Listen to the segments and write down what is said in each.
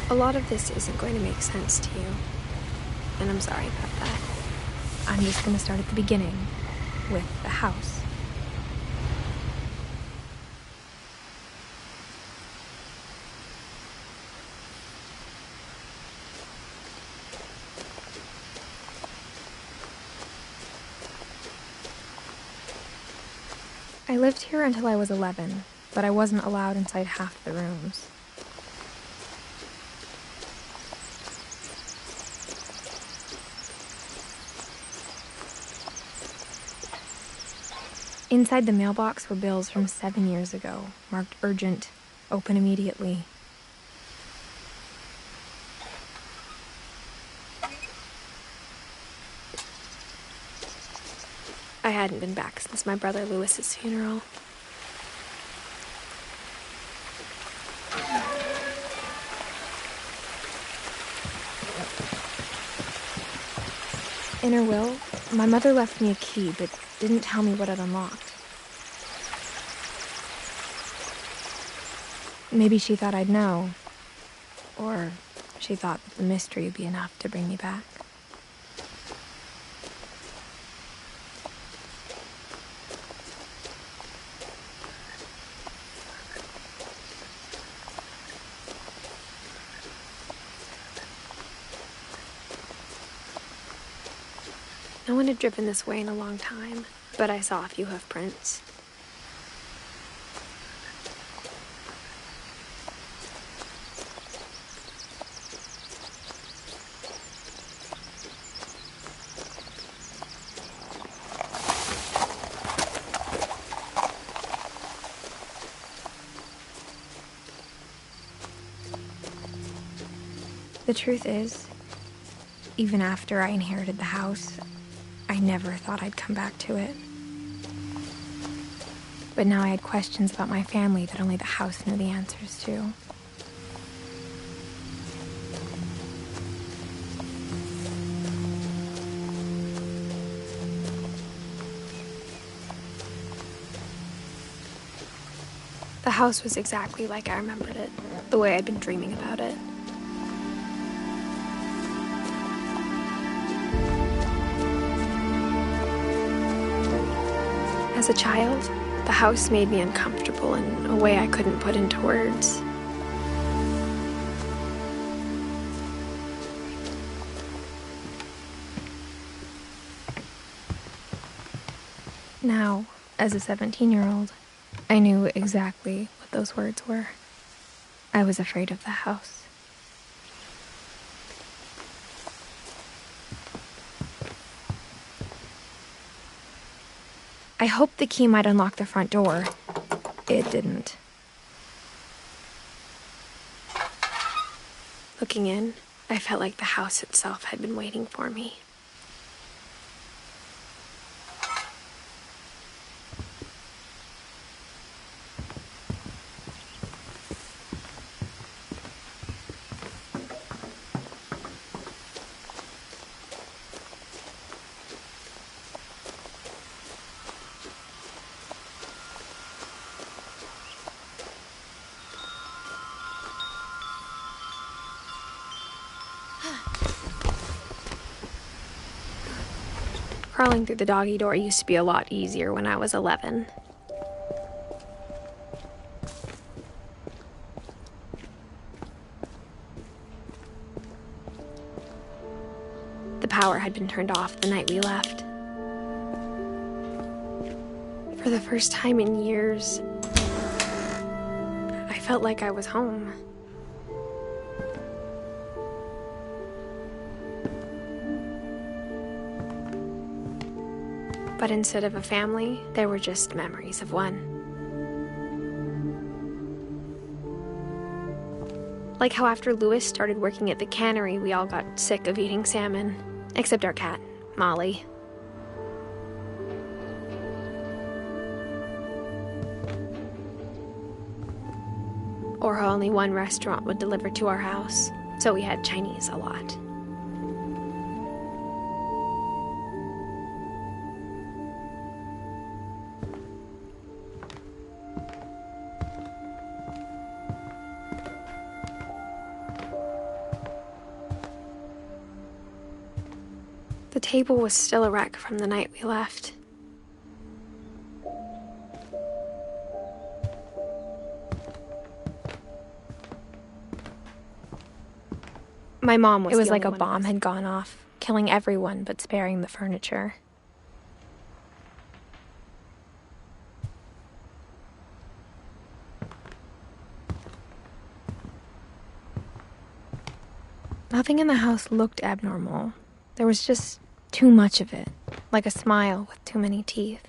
A lot of this isn't going to make sense to you, and I'm sorry about that. I'm just going to start at the beginning, with the house. I lived here until I was 11, but I wasn't allowed inside half the rooms. Inside the mailbox were bills from 7 years ago, marked urgent, open immediately. I hadn't been back since my brother Lewis's funeral. In her will, my mother left me a key, but didn't tell me what it unlocked. Maybe she thought I'd know, or she thought that the mystery would be enough to bring me back. No one had driven this way in a long time, but I saw a few hoof prints. The truth is, even after I inherited the house, I never thought I'd come back to it. But now I had questions about my family that only the house knew the answers to. The house was exactly like I remembered it, the way I'd been dreaming about it. As a child, the house made me uncomfortable in a way I couldn't put into words. Now, as a 17-year-old, I knew exactly what those words were. I was afraid of the house. I hoped the key might unlock the front door. It didn't. Looking in, I felt like the house itself had been waiting for me. Crawling through the doggy door used to be a lot easier when I was 11. The power had been turned off the night we left. For the first time in years, I felt like I was home. But instead of a family, there were just memories of one. Like how after Lewis started working at the cannery, we all got sick of eating salmon, except our cat, Molly. Or how only one restaurant would deliver to our house, so we had Chinese a lot. The table was still a wreck from the night we left. My mom was It was the like a only one bomb of us. had gone off, killing everyone but sparing the furniture. Nothing in the house looked abnormal. There was just too much of it, like a smile with too many teeth.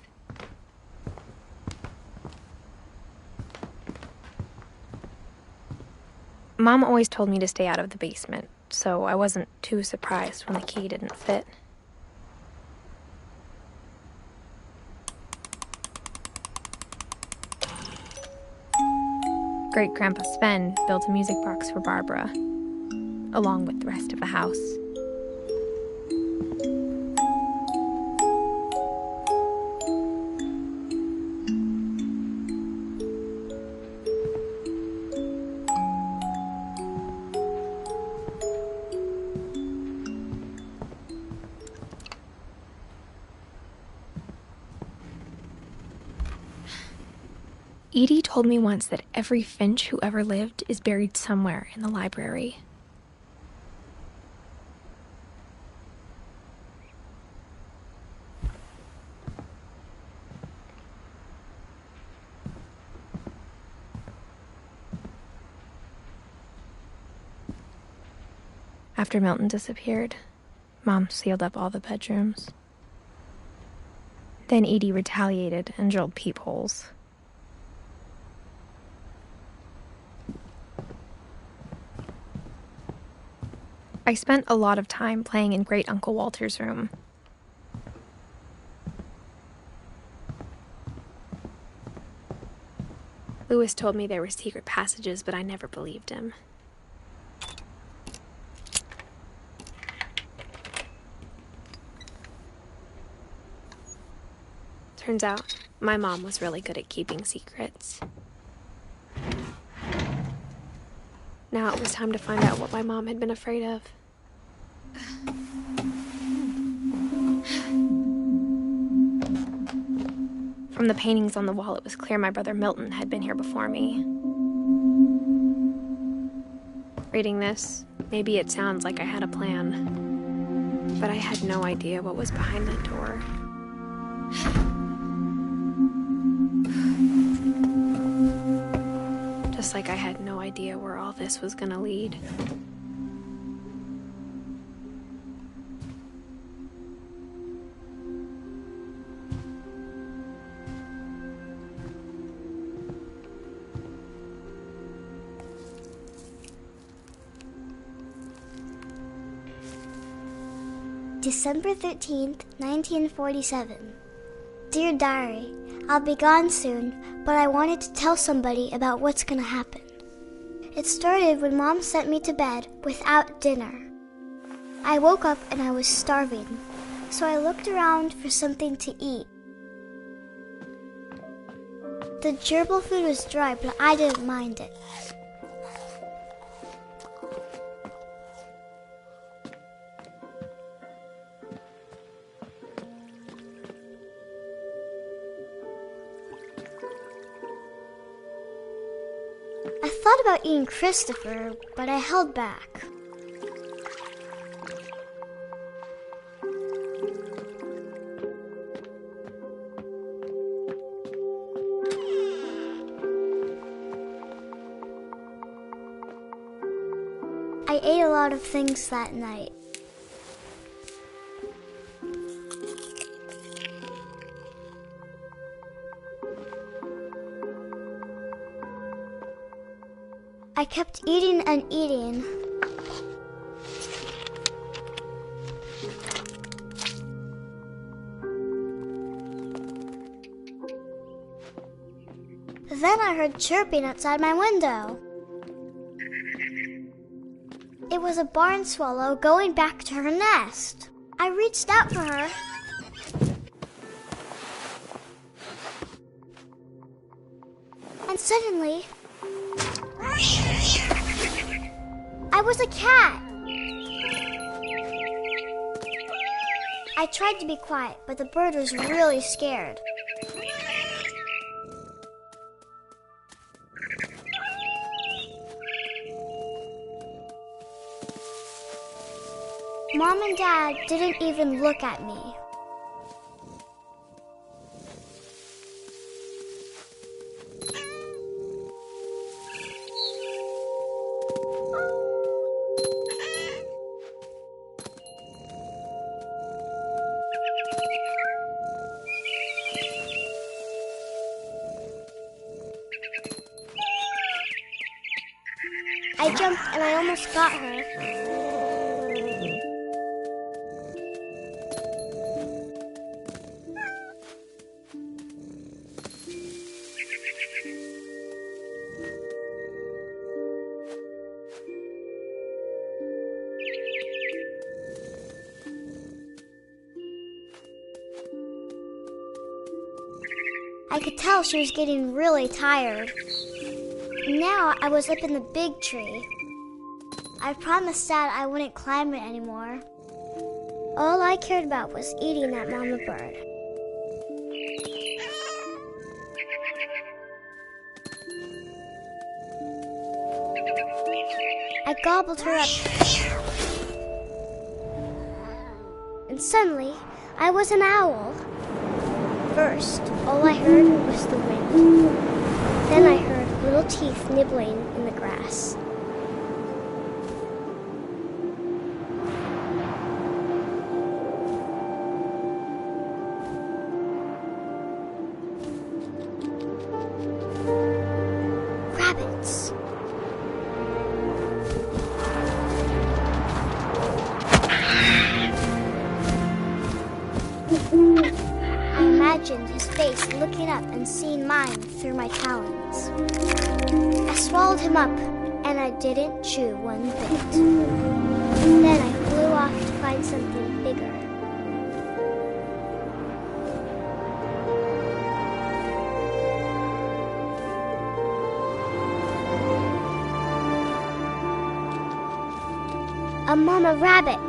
Mom always told me to stay out of the basement, so I wasn't too surprised when the key didn't fit. Great-Grandpa Sven built a music box for Barbara, along with the rest of the house. Edie told me once that every Finch who ever lived is buried somewhere in the library. After Milton disappeared, Mom sealed up all the bedrooms. Then Edie retaliated and drilled peepholes. I spent a lot of time playing in Great Uncle Walter's room. Lewis told me there were secret passages, but I never believed him. Turns out, my mom was really good at keeping secrets. Now it was time to find out what my mom had been afraid of. From the paintings on the wall, it was clear my brother Milton had been here before me. Reading this, maybe it sounds like I had a plan, but I had no idea what was behind that door. Just like I had no idea where all this was gonna lead. December 13th, 1947. Dear Diary, I'll be gone soon, but I wanted to tell somebody about what's gonna happen. It started when Mom sent me to bed without dinner. I woke up and I was starving, so I looked around for something to eat. The gerbil food was dry, but I didn't mind it. I thought about eating Christopher, but I held back. I ate a lot of things that night. I kept eating and eating. Then I heard chirping outside my window. It was a barn swallow going back to her nest. I reached out for her. And suddenly, I was a cat. I tried to be quiet, but the bird was really scared. Mom and Dad didn't even look at me. I jumped and I almost got her. I could tell she was getting really tired. Now I was up in the big tree. I promised Dad I wouldn't climb it anymore. All I cared about was eating that mama bird. I gobbled her up. And suddenly, I was an owl. First, all I heard was the wind. Then I heard little teeth nibbling in the grass. Rabbits. I imagined his face looking up and seeing mine through my talons. I swallowed him up, and I didn't chew one bit. Then I flew off to find something bigger. A mama rabbit.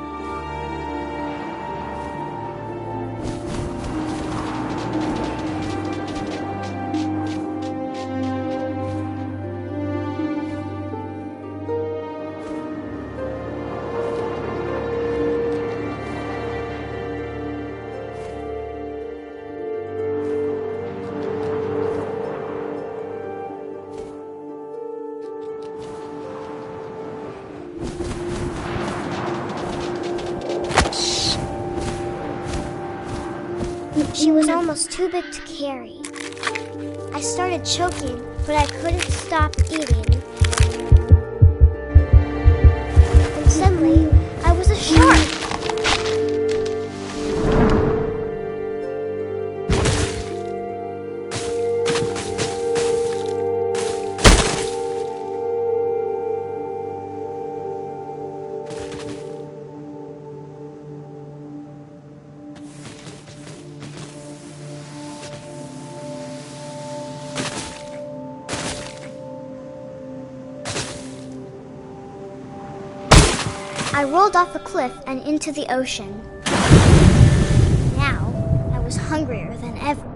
She was almost too big to carry. I started choking, but I couldn't stop eating. And suddenly, I was a shark. I rolled off a cliff and into the ocean. Now, I was hungrier than ever.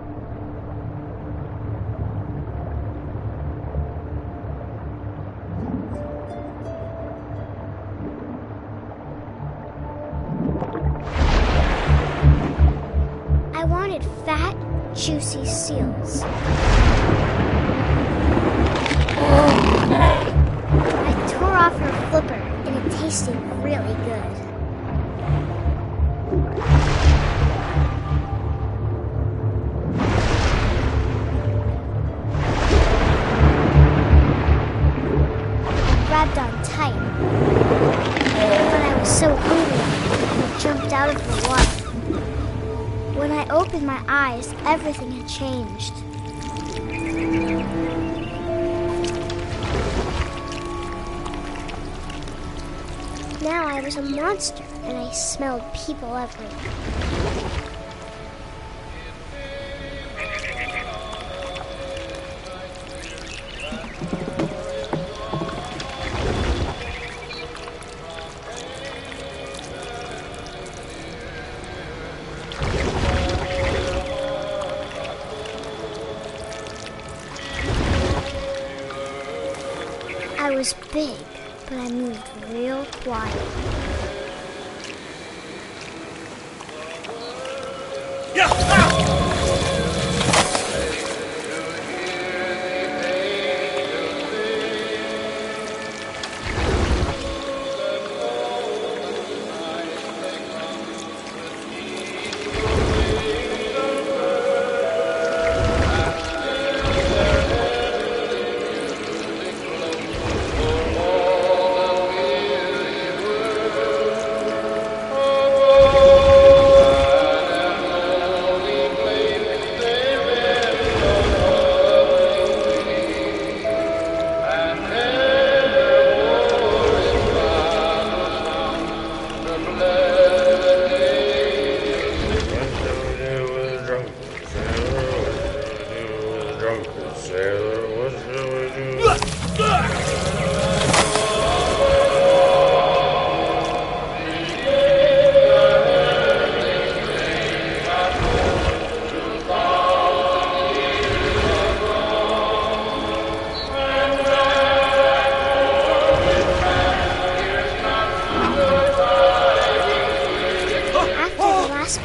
I wanted fat, juicy seals. I tore off her flipper, and it tasted really good. I grabbed on tight, but I was so hungry I jumped out of the water. When I opened my eyes, everything had changed. Now I was a monster, and I smelled people everywhere. I was big, but I moved real quiet.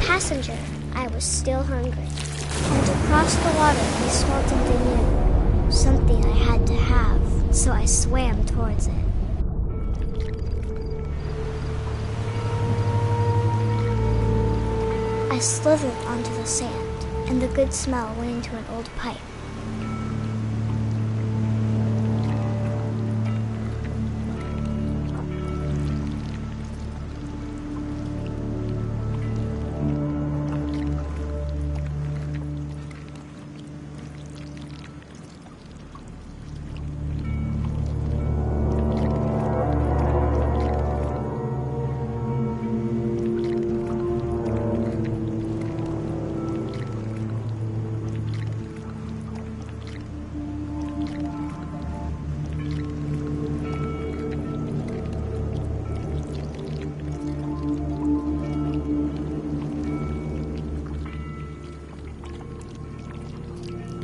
Passenger, I was still hungry. And across the water, I smelled something new. Something I had to have, so I swam towards it. I slithered onto the sand, and the good smell went into an old pipe.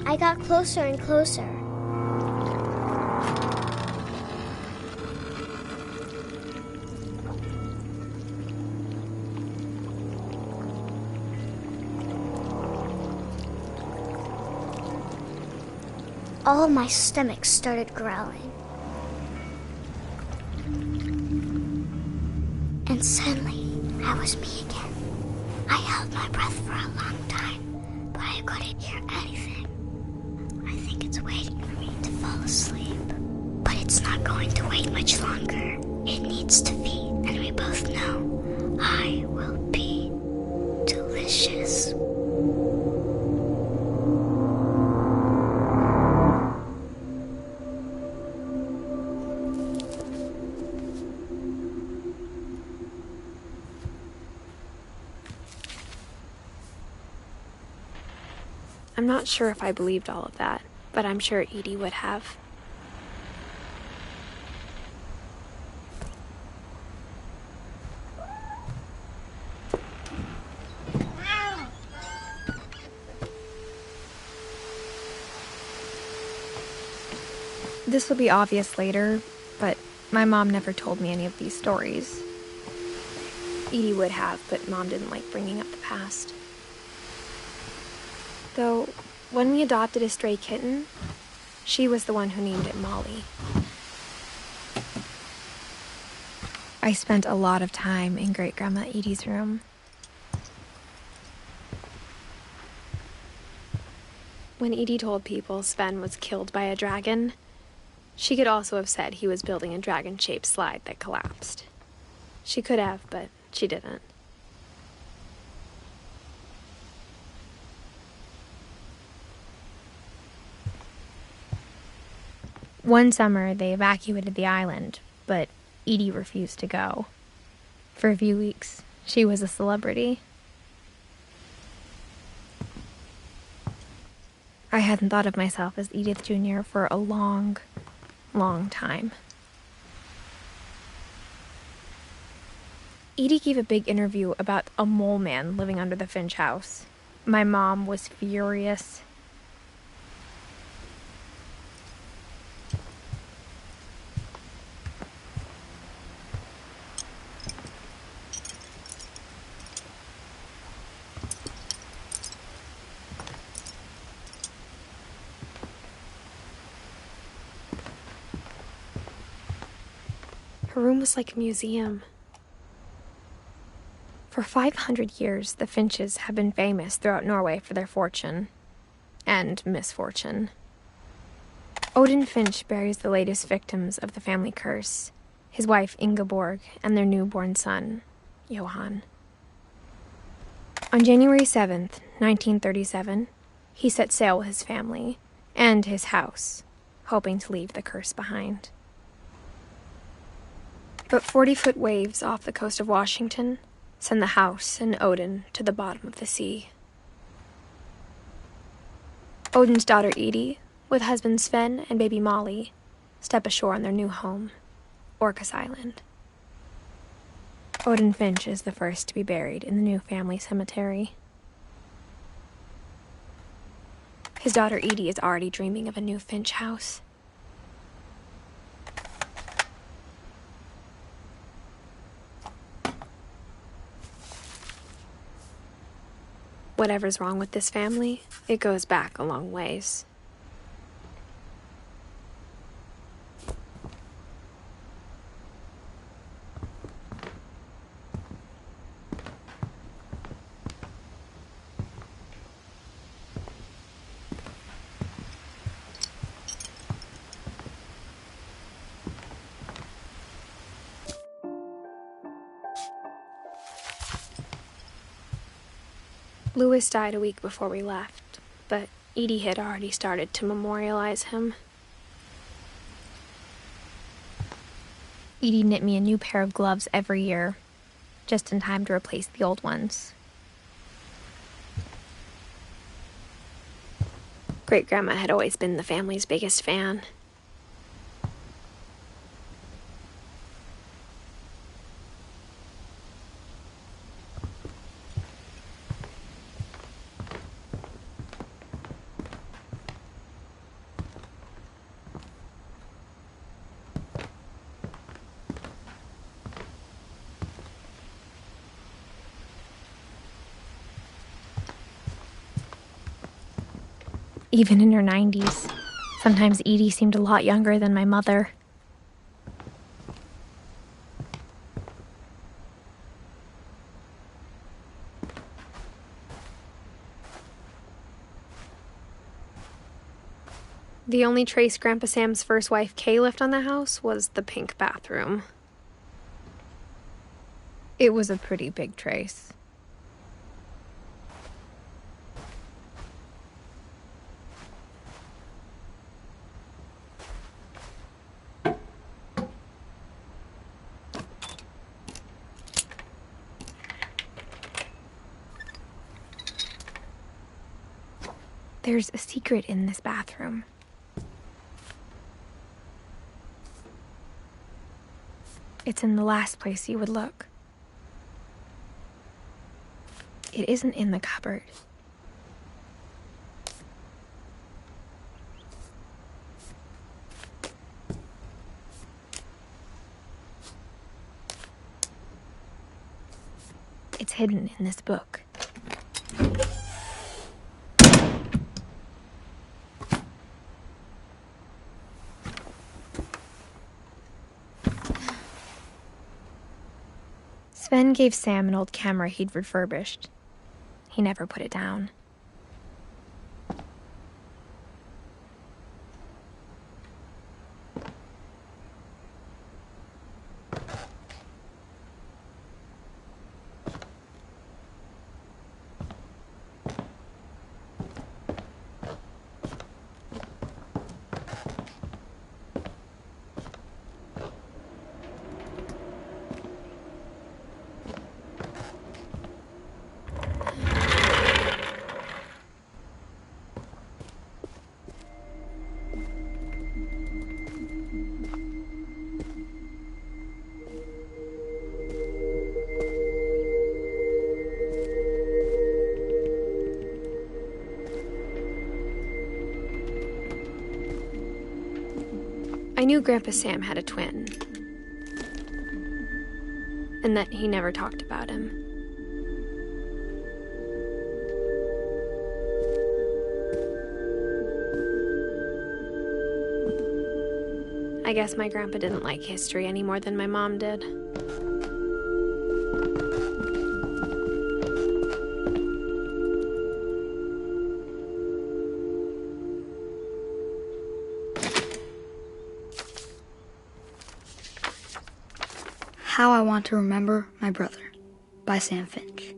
I got closer and closer. All of my stomach started growling. And suddenly, I was me again. I held my breath for a long time, but I couldn't hear anything. I think it's waiting for me to fall asleep. But it's not going to wait much longer. It needs to feed, and we both know I will be delicious. I'm not sure if I believed all of that, but I'm sure Edie would have. This will be obvious later, but my mom never told me any of these stories. Edie would have, but Mom didn't like bringing up the past. Though, when we adopted a stray kitten, she was the one who named it Molly. I spent a lot of time in Great-Grandma Edie's room. When Edie told people Sven was killed by a dragon, she could also have said he was building a dragon-shaped slide that collapsed. She could have, but she didn't. One summer, they evacuated the island, but Edie refused to go. For a few weeks, she was a celebrity. I hadn't thought of myself as Edith Jr. for a long, long time. Edie gave a big interview about a mole man living under the Finch house. My mom was furious. . ' Her room was like a museum. For 500 years, the Finches have been famous throughout Norway for their fortune and misfortune. Odin Finch buries the latest victims of the family curse, his wife Ingeborg and their newborn son, Johan. On January 7th, 1937, he set sail with his family and his house, hoping to leave the curse behind. But 40-foot waves off the coast of Washington send the house and Odin to the bottom of the sea. Odin's daughter Edie, with husband Sven and baby Molly, step ashore on their new home, Orcas Island. Odin Finch is the first to be buried in the new family cemetery. His daughter Edie is already dreaming of a new Finch house. Whatever's wrong with this family, it goes back a long ways. Louis died a week before we left, but Edie had already started to memorialize him. Edie knit me a new pair of gloves every year, just in time to replace the old ones. Great-grandma had always been the family's biggest fan. Even in her 90s, sometimes Edie seemed a lot younger than my mother. The only trace Grandpa Sam's first wife Kay left on the house was the pink bathroom. It was a pretty big trace. There's a secret in this bathroom. It's in the last place you would look. It isn't in the cupboard. It's hidden in this book. Sven gave Sam an old camera he'd refurbished. He never put it down. I knew Grandpa Sam had a twin, and that he never talked about him. I guess my grandpa didn't like history any more than my mom did. How I Want to Remember My Brother by Sam Finch.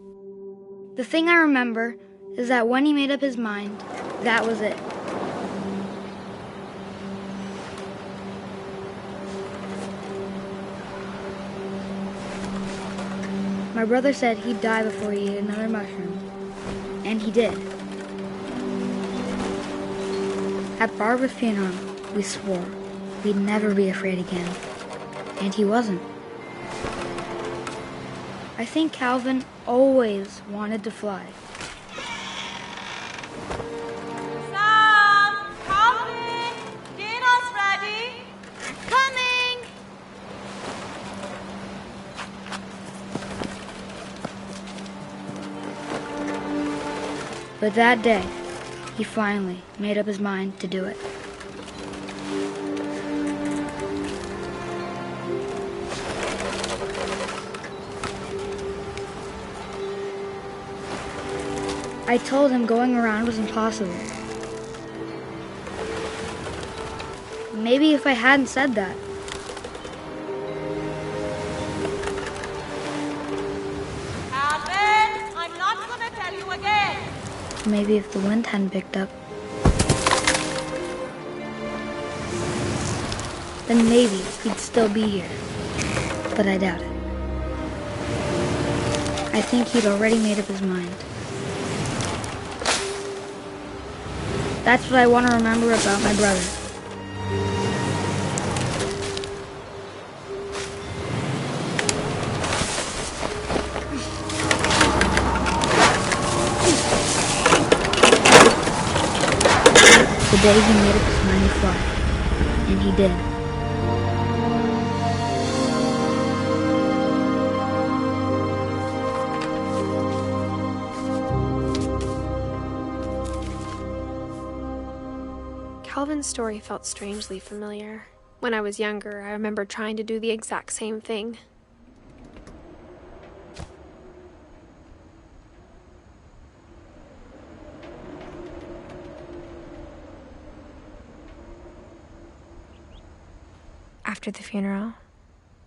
The thing I remember is that when he made up his mind, that was it. My brother said he'd die before he ate another mushroom, and he did. At Barbara's funeral, we swore we'd never be afraid again, and he wasn't. I think Calvin always wanted to fly. Sam! Calvin! Dinner's ready! Coming! But that day, he finally made up his mind to do it. I told him going around was impossible. Maybe if I hadn't said that. Calvin, I'm not gonna tell you again. Maybe if the wind hadn't picked up. Then maybe he'd still be here. But I doubt it. I think he'd already made up his mind. That's what I want to remember about my brother. The day he made up his mind to fly. And he did. Calvin's story felt strangely familiar. When I was younger, I remember trying to do the exact same thing. After the funeral,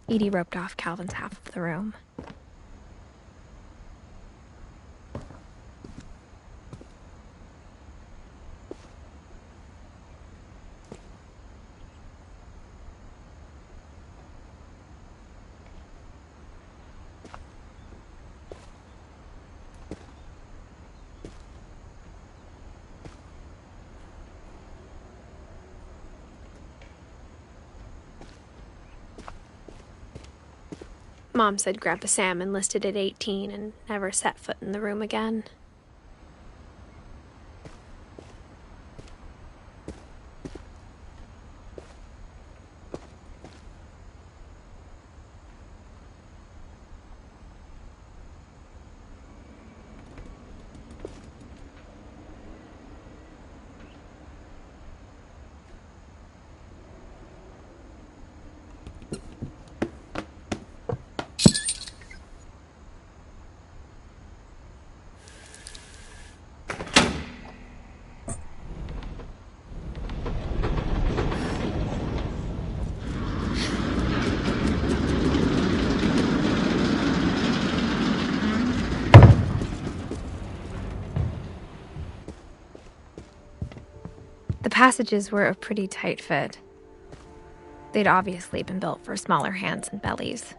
Edie roped off Calvin's half of the room. Mom said Grandpa Sam enlisted at 18 and never set foot in the room again. The passages were a pretty tight fit. They'd obviously been built for smaller hands and bellies.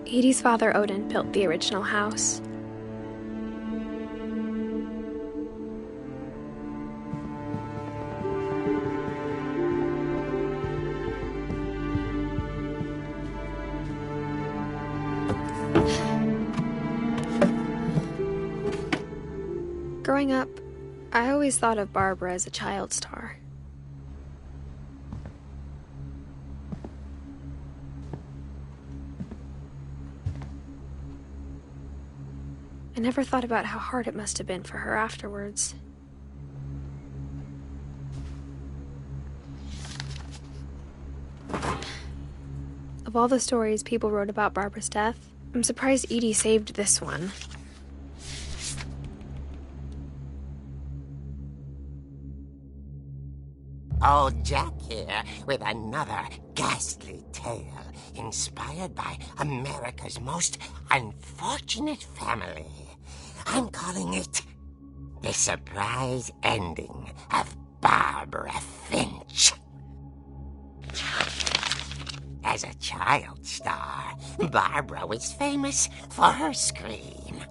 Edie's father, Odin, built the original house. Growing up, I always thought of Barbara as a child star. I never thought about how hard it must have been for her afterwards. Of all the stories people wrote about Barbara's death, I'm surprised Edie saved this one. Old Jack here with another ghastly tale inspired by America's most unfortunate family. I'm calling it The Surprise Ending of Barbara Finch. As a child star, Barbara was famous for her scream.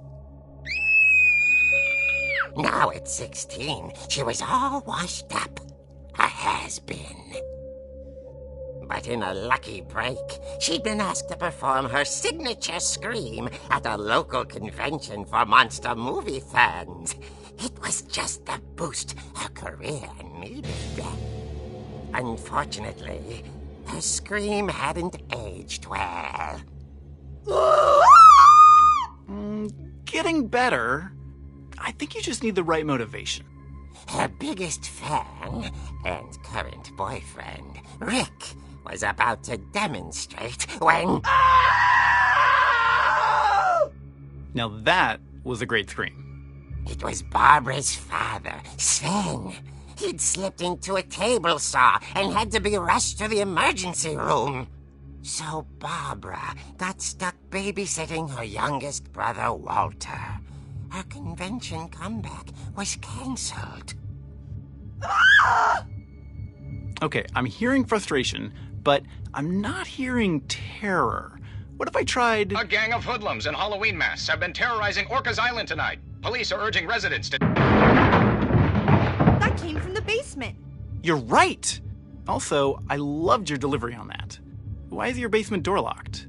Now at 16, she was all washed up. A has-been. But in a lucky break, she'd been asked to perform her signature scream at a local convention for monster movie fans. It was just the boost her career needed. Unfortunately, her scream hadn't aged well. Getting better. I think you just need the right motivation. Her biggest fan and current boyfriend, Rick, was about to demonstrate when... Now that was a great scream. It was Barbara's father, Sven. He'd slipped into a table saw and had to be rushed to the emergency room. So Barbara got stuck babysitting her youngest brother, Walter. Her convention comeback was cancelled. Okay, I'm hearing frustration, but I'm not hearing terror. What if I tried... A gang of hoodlums in Halloween masks have been terrorizing Orcas Island tonight. Police are urging residents to... That came from the basement. You're right! Also, I loved your delivery on that. Why is your basement door locked?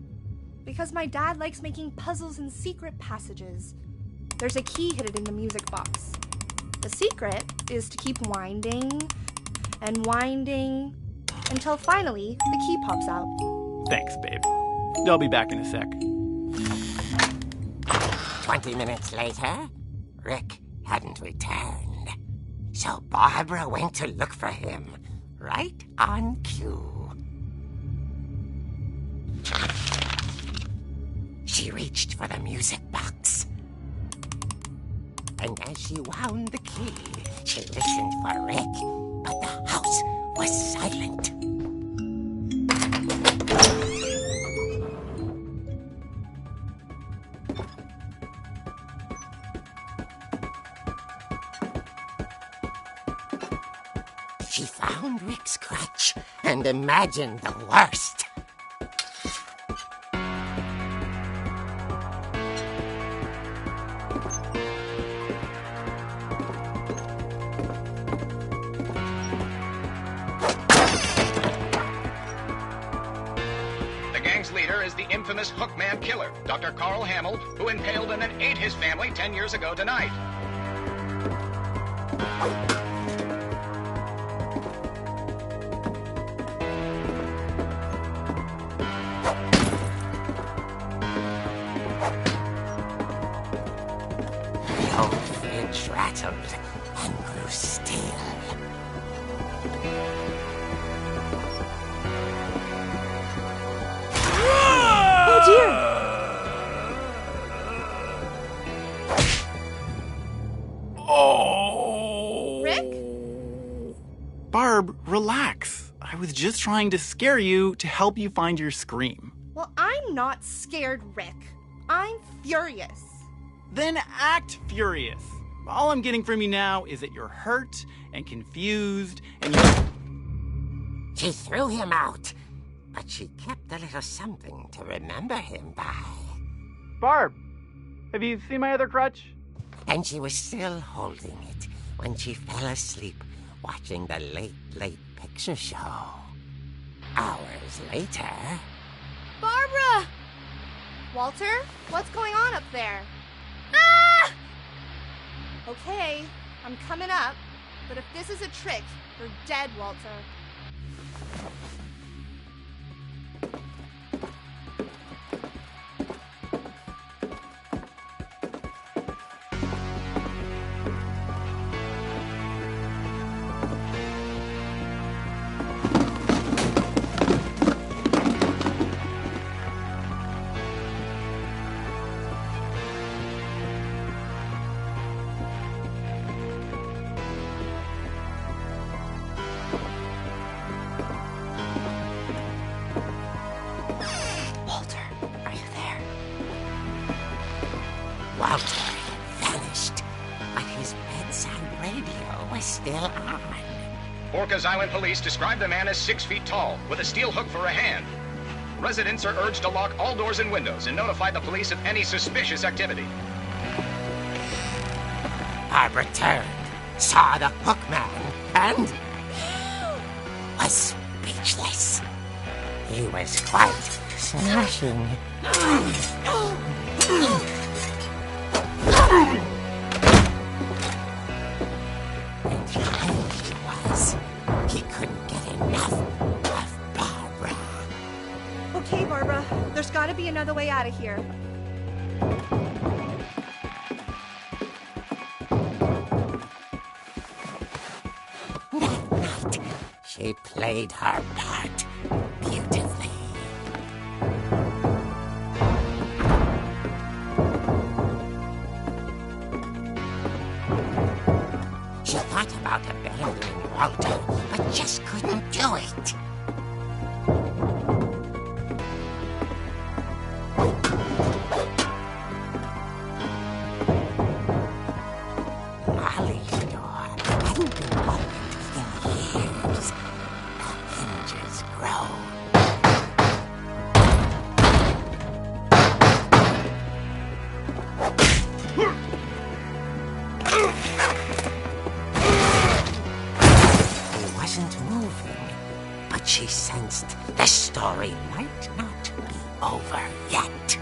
Because my dad likes making puzzles and secret passages. There's a key hidden in the music box. The secret is to keep winding and winding until finally the key pops out. Thanks, babe. I'll be back in a sec. 20 minutes later, Rick hadn't returned. So Barbara went to look for him, right on cue. She reached for the music box. And as she wound the key, she listened for Rick, but the house was silent. She found Rick's crutch and imagined the worst. The gang's leader is the infamous Hookman killer, Dr. Carl Hamill, who impaled and then ate his family 10 years ago tonight. The old Finch rattled and grew still. Oh dear! Oh! Rick? Barb, relax. I was just trying to scare you to help you find your scream. Well, I'm not scared, Rick. I'm furious. Then act furious. All I'm getting from you now is that you're hurt and confused and you... She threw him out, but she kept a little something to remember him by. Barb, have you seen my other crutch? And she was still holding it when she fell asleep watching the late picture show. Hours later... Barbara! Walter, what's going on up there? Ah! Okay, I'm coming up, but if this is a trick, you're dead, Walter. Walter had vanished, but his bedside radio was still on. Orcas Island police describe the man as 6 feet tall, with a steel hook for a hand. Residents are urged to lock all doors and windows and notify the police of any suspicious activity. Barbara turned, saw the hook man, and was speechless. He was quite smashing. And he was. He couldn't get enough of Barbara. Okay, Barbara, there's gotta be another way out of here. That night, she played her part beautifully. She thought about abandoning Walter, but just couldn't do it. Molly's door hadn't been opened in years. The hinges groaned. He wasn't moving, but she sensed the story might not be over yet.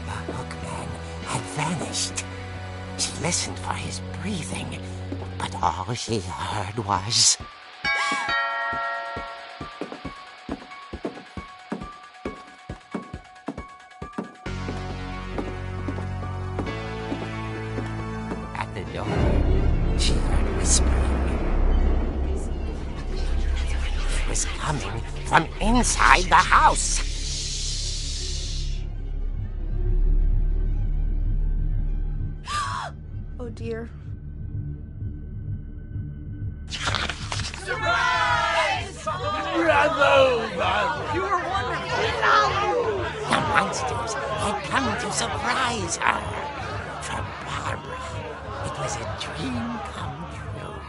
The hookman had vanished. She listened for his breathing, but all she heard was... At the door, she heard whispering. It was coming from inside the house. Oh dear. The monsters had come to surprise her. For Barbara, it was a dream come true.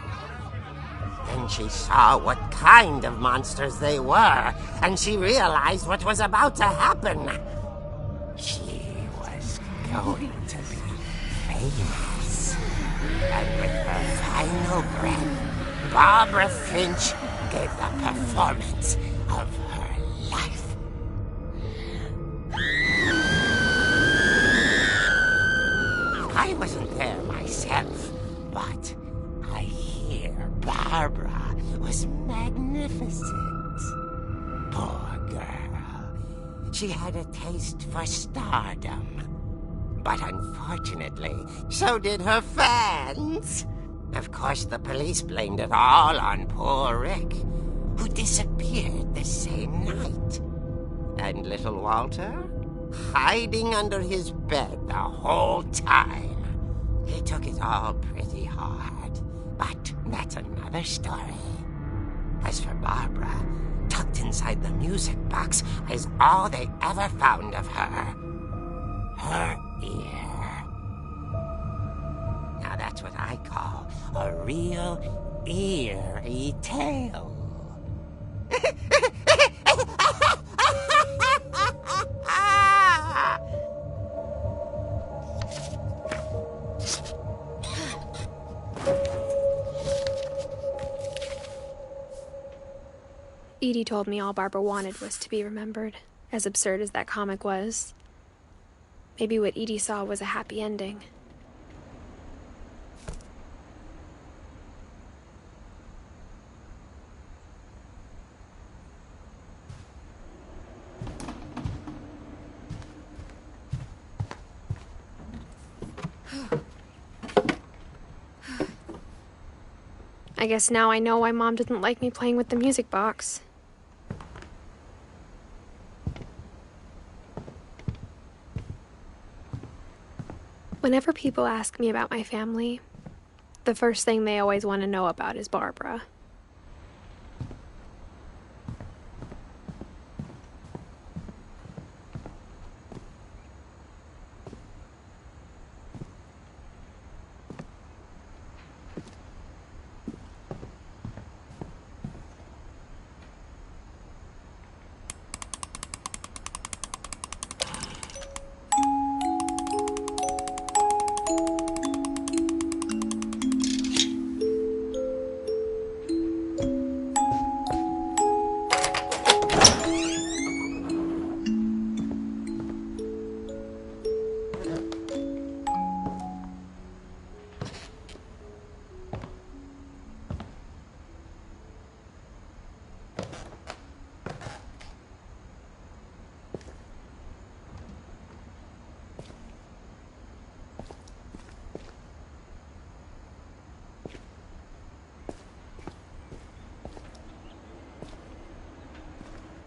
Then she saw what kind of monsters they were, and she realized what was about to happen. She was going to be famous. And with her final breath, Barbara Finch gave the performance of her life. I wasn't there myself, but I hear Barbara was magnificent. Poor girl. She had a taste for stardom. But unfortunately, so did her fans. Of course, the police blamed it all on poor Rick, who disappeared the same night. And little Walter? Hiding under his bed the whole time. He took it all pretty hard, but that's another story. As for Barbara, tucked inside the music box is all they ever found of her. Her ear. Now that's what I call a real eerie tale. Edie told me all Barbara wanted was to be remembered, as absurd as that comic was. Maybe what Edie saw was a happy ending. I guess now I know why Mom didn't like me playing with the music box. Whenever people ask me about my family, the first thing they always want to know about is Barbara.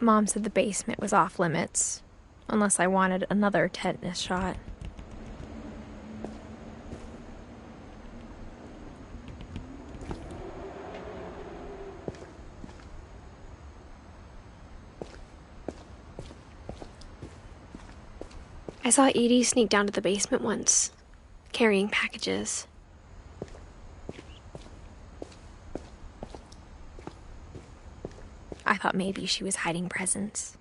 Mom said the basement was off limits, unless I wanted another tetanus shot. I saw Edie sneak down to the basement once, carrying packages. I thought maybe she was hiding presents.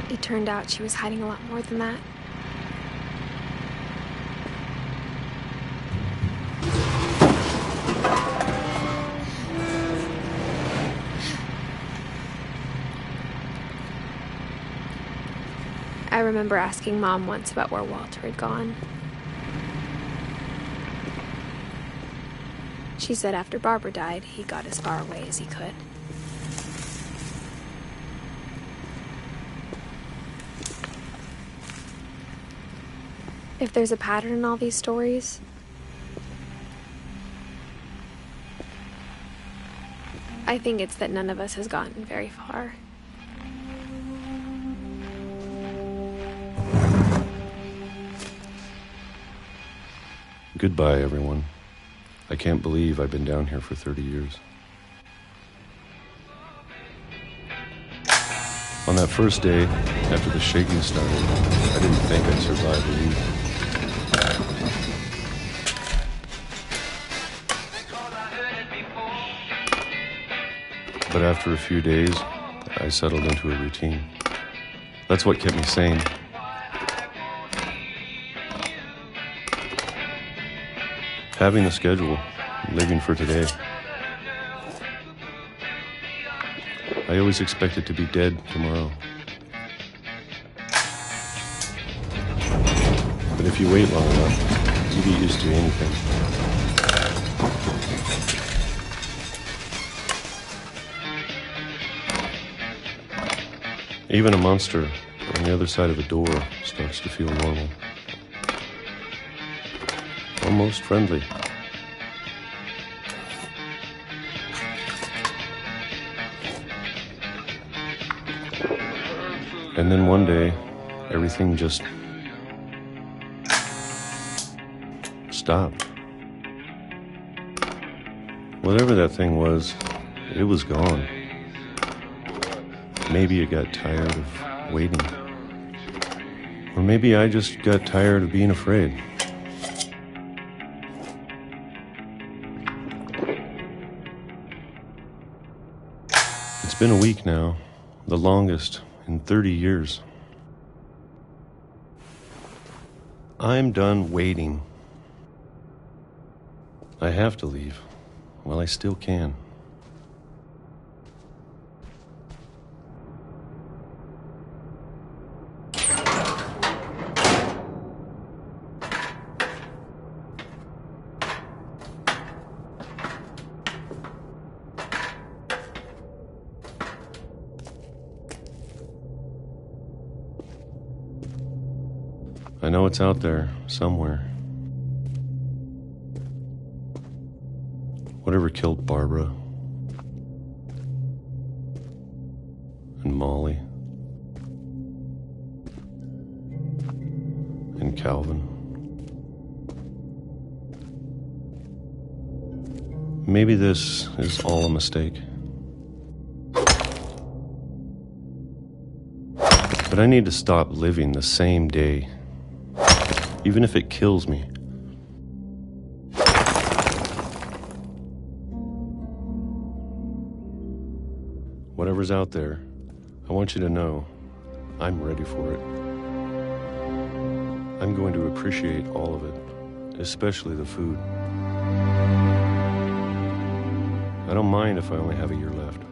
It turned out she was hiding a lot more than that. I remember asking Mom once about where Walter had gone. She said after Barbara died, he got as far away as he could. If there's a pattern in all these stories, I think it's that none of us has gotten very far. Goodbye, everyone. I can't believe I've been down here for 30 years. On that first day, after the shaking started, I didn't think I'd survive a week. But after a few days, I settled into a routine. That's what kept me sane. Having a schedule, living for today. I always expected to be dead tomorrow. But if you wait long enough, you get used to anything. Even a monster on the other side of a door starts to feel normal. Almost friendly. And then one day, everything just stopped. Whatever that thing was, it was gone. Maybe it got tired of waiting. Or maybe I just got tired of being afraid. It's been a week now, the longest in 30 years. I'm done waiting. I have to leave while I still can. I know it's out there, somewhere. Whatever killed Barbara and Molly Calvin. Maybe this is all a mistake. But I need to stop living the same day, even if it kills me. Whatever's out there, I want you to know I'm ready for it. I'm going to appreciate all of it, especially the food. I don't mind if I only have a year left,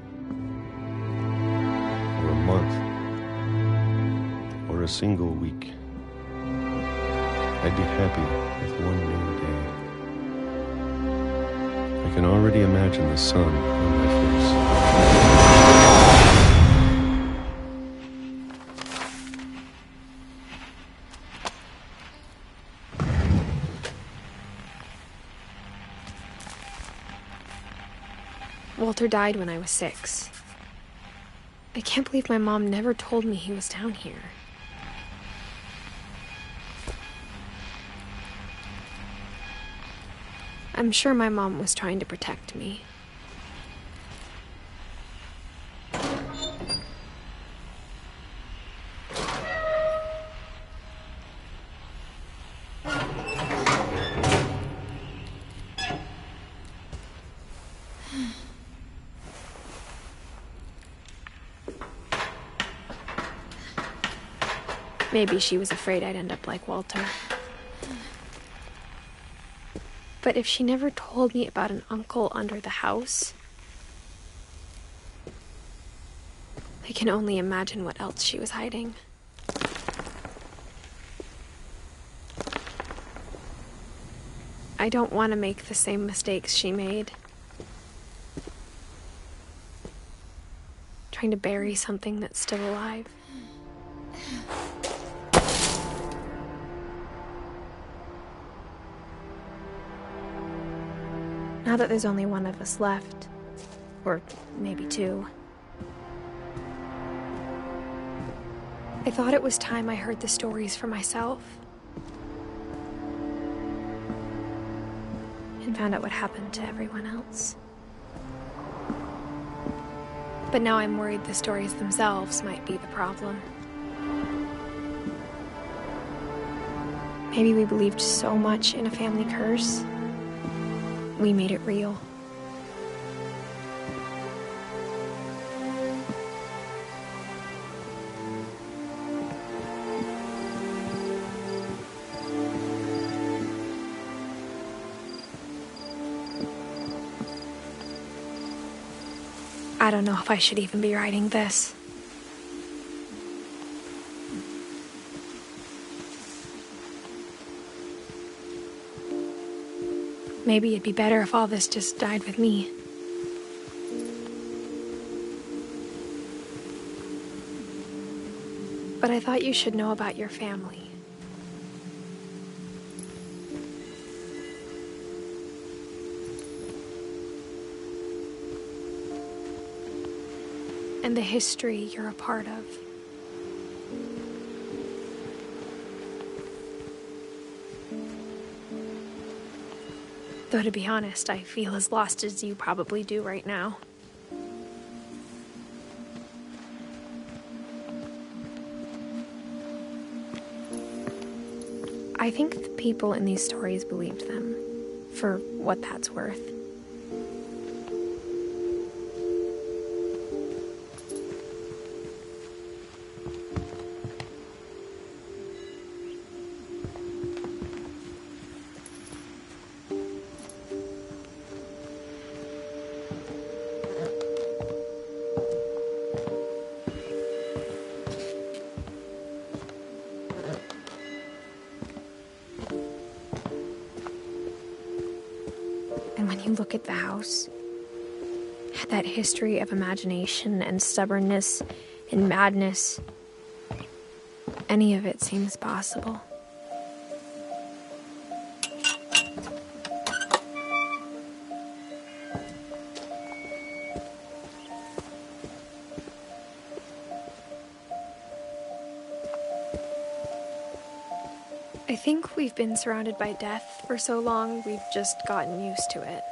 or a month, or a single week. I'd be happy with one new day. I can already imagine the sun on my face. Walter died when I was 6. I can't believe my mom never told me he was down here. I'm sure my mom was trying to protect me. Maybe she was afraid I'd end up like Walter. But if she never told me about an uncle under the house, I can only imagine what else she was hiding. I don't want to make the same mistakes she made. Trying to bury something that's still alive. Now that there's only one of us left, or maybe 2, I thought it was time I heard the stories for myself and found out what happened to everyone else. But now I'm worried the stories themselves might be the problem. Maybe we believed so much in a family curse, we made it real. I don't know if I should even be writing this. Maybe it'd be better if all this just died with me. But I thought you should know about your family. And the history you're a part of. Though, to be honest, I feel as lost as you probably do right now. I think the people in these stories believed them, for what that's worth. And when you look at the house, that history of imagination and stubbornness and madness, any of it seems possible. I think we've been surrounded by death for so long, we've just gotten used to it.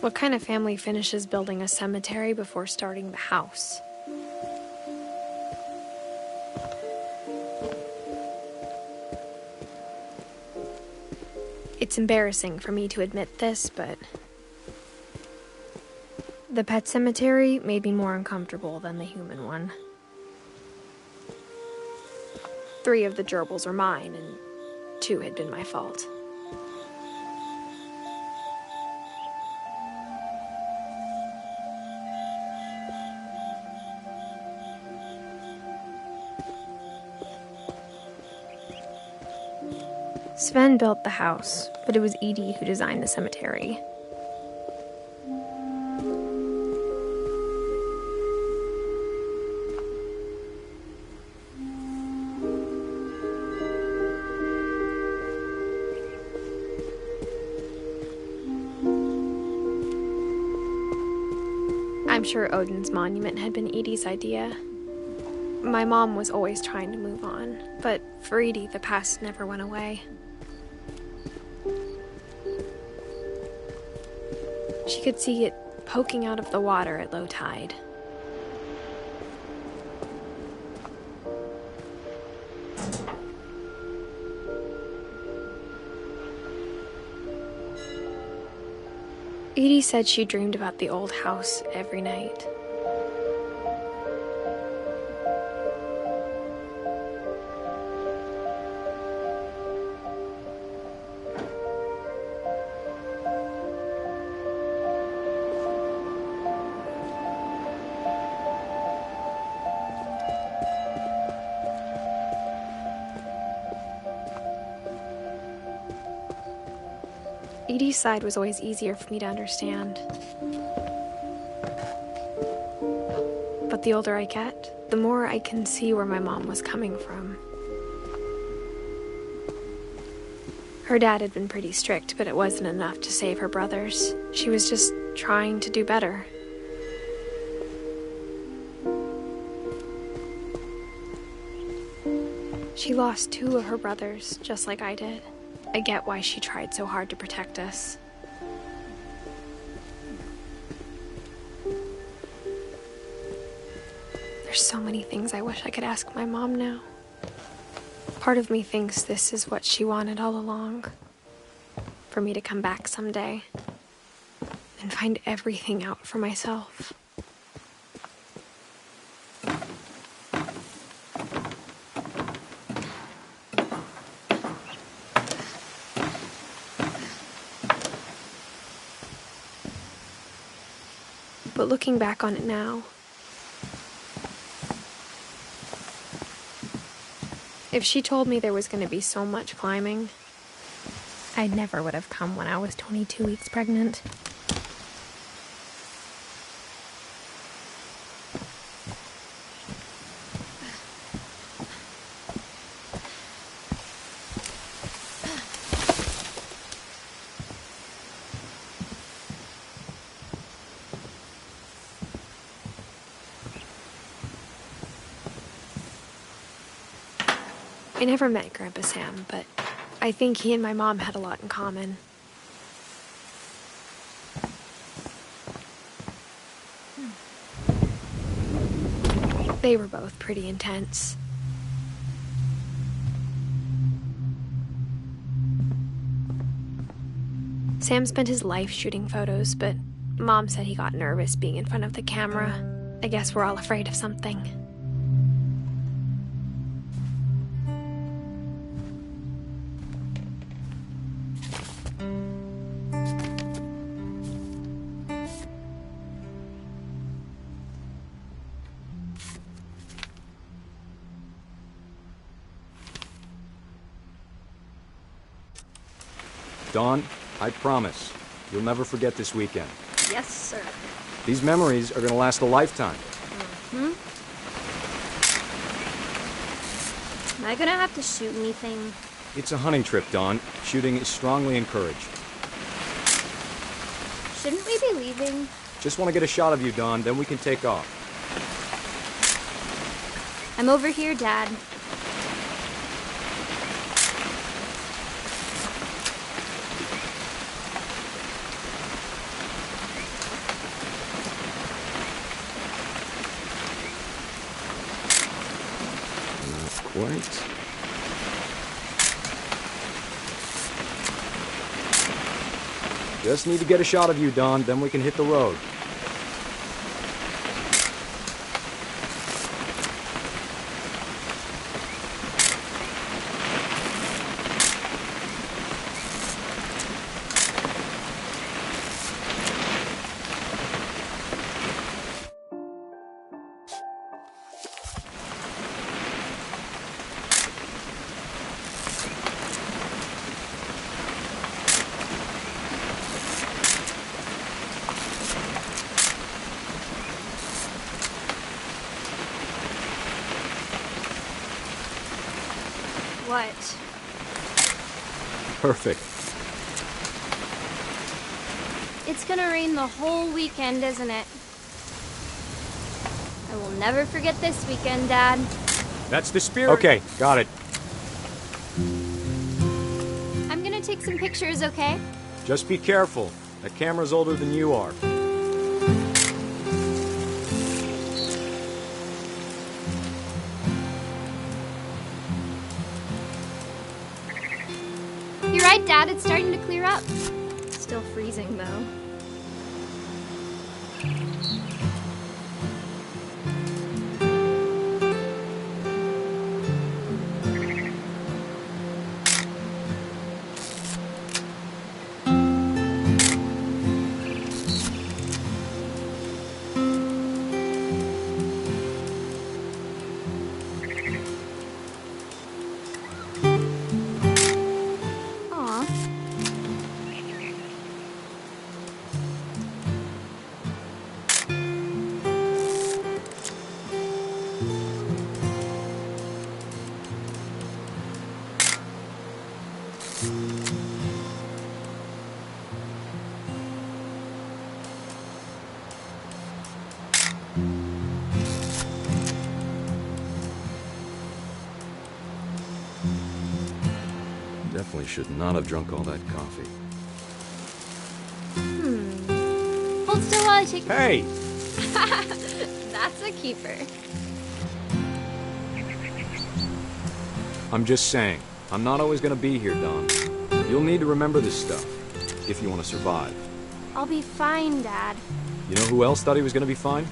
What kind of family finishes building a cemetery before starting the house? It's embarrassing for me to admit this, but the pet cemetery made me more uncomfortable than the human one. 3 of the gerbils are mine, and 2 had been my fault. Sven built the house, but it was Edie who designed the cemetery. I'm sure Odin's monument had been Edie's idea. My mom was always trying to move on, but for Edie, the past never went away. She could see it poking out of the water at low tide. Edie said she dreamed about the old house every night. Edie's side was always easier for me to understand. But the older I get, the more I can see where my mom was coming from. Her dad had been pretty strict, but it wasn't enough to save her brothers. She was just trying to do better. She lost 2 of her brothers, just like I did. I get why she tried so hard to protect us. There's so many things I wish I could ask my mom now. Part of me thinks this is what she wanted all along. For me to come back someday and find everything out for myself. But looking back on it now, if she told me there was going to be so much climbing, I never would have come when I was 22 weeks pregnant. I never met Grandpa Sam, but I think he and my mom had a lot in common. They were both pretty intense. Sam spent his life shooting photos, but Mom said he got nervous being in front of the camera. I guess we're all afraid of something. Dawn, I promise, you'll never forget this weekend. Yes, sir. These memories are going to last a lifetime. Am I gonna have to shoot anything? It's a hunting trip, Dawn. Shooting is strongly encouraged. Shouldn't we be leaving? Just want to get a shot of you, Dawn, then we can take off. I'm over here, Dad. Quite. Just need to get a shot of you, Don, then we can hit the road. What? Perfect. It's gonna rain the whole weekend, isn't it? I will never forget this weekend, Dad. That's the spirit. Okay, got it. I'm gonna take some pictures, okay? Just be careful. That camera's older than you are. You're right, Dad. It's starting to clear up. Still freezing, though. Definitely should not have drunk all that coffee. Hold still while I take... Hey! That's a keeper. I'm just saying, I'm not always gonna be here, Don. You'll need to remember this stuff, if you want to survive. I'll be fine, Dad. You know who else thought he was gonna be fine?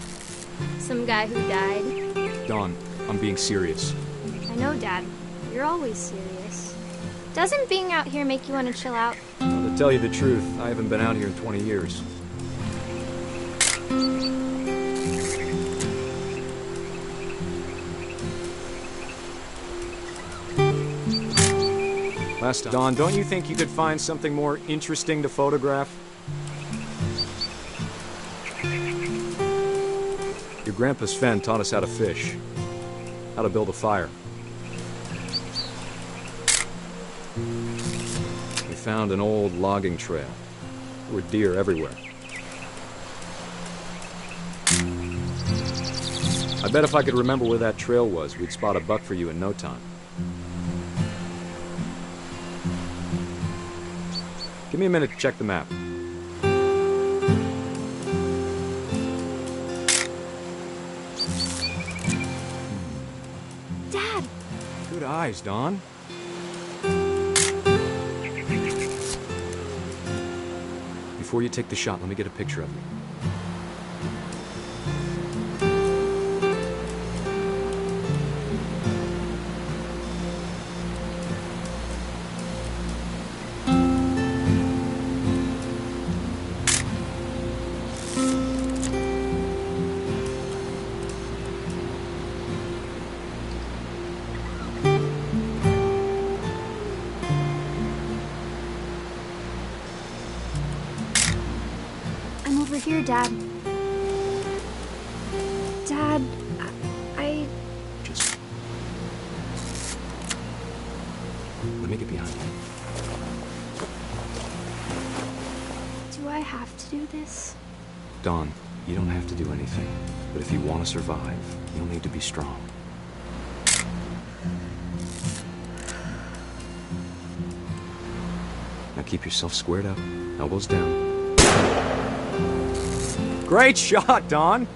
Some guy who died. Don, I'm being serious. I know, Dad. You're always serious. Doesn't being out here make you want to chill out? Well, to tell you the truth, I haven't been out here in 20 years. Don, don't you think you could find something more interesting to photograph? Your grandpa Sven taught us how to fish, how to build a fire. We found an old logging trail. There were deer everywhere. I bet if I could remember where that trail was, we'd spot a buck for you in no time. Give me a minute to check the map. Dad! Good eyes, Don. Before you take the shot, let me get a picture of you. Here, Dad. Dad, I... Just... let me get behind you. Do I have to do this? Don, you don't have to do anything. But if you want to survive, you'll need to be strong. Now keep yourself squared up, elbows down. Great shot, Don!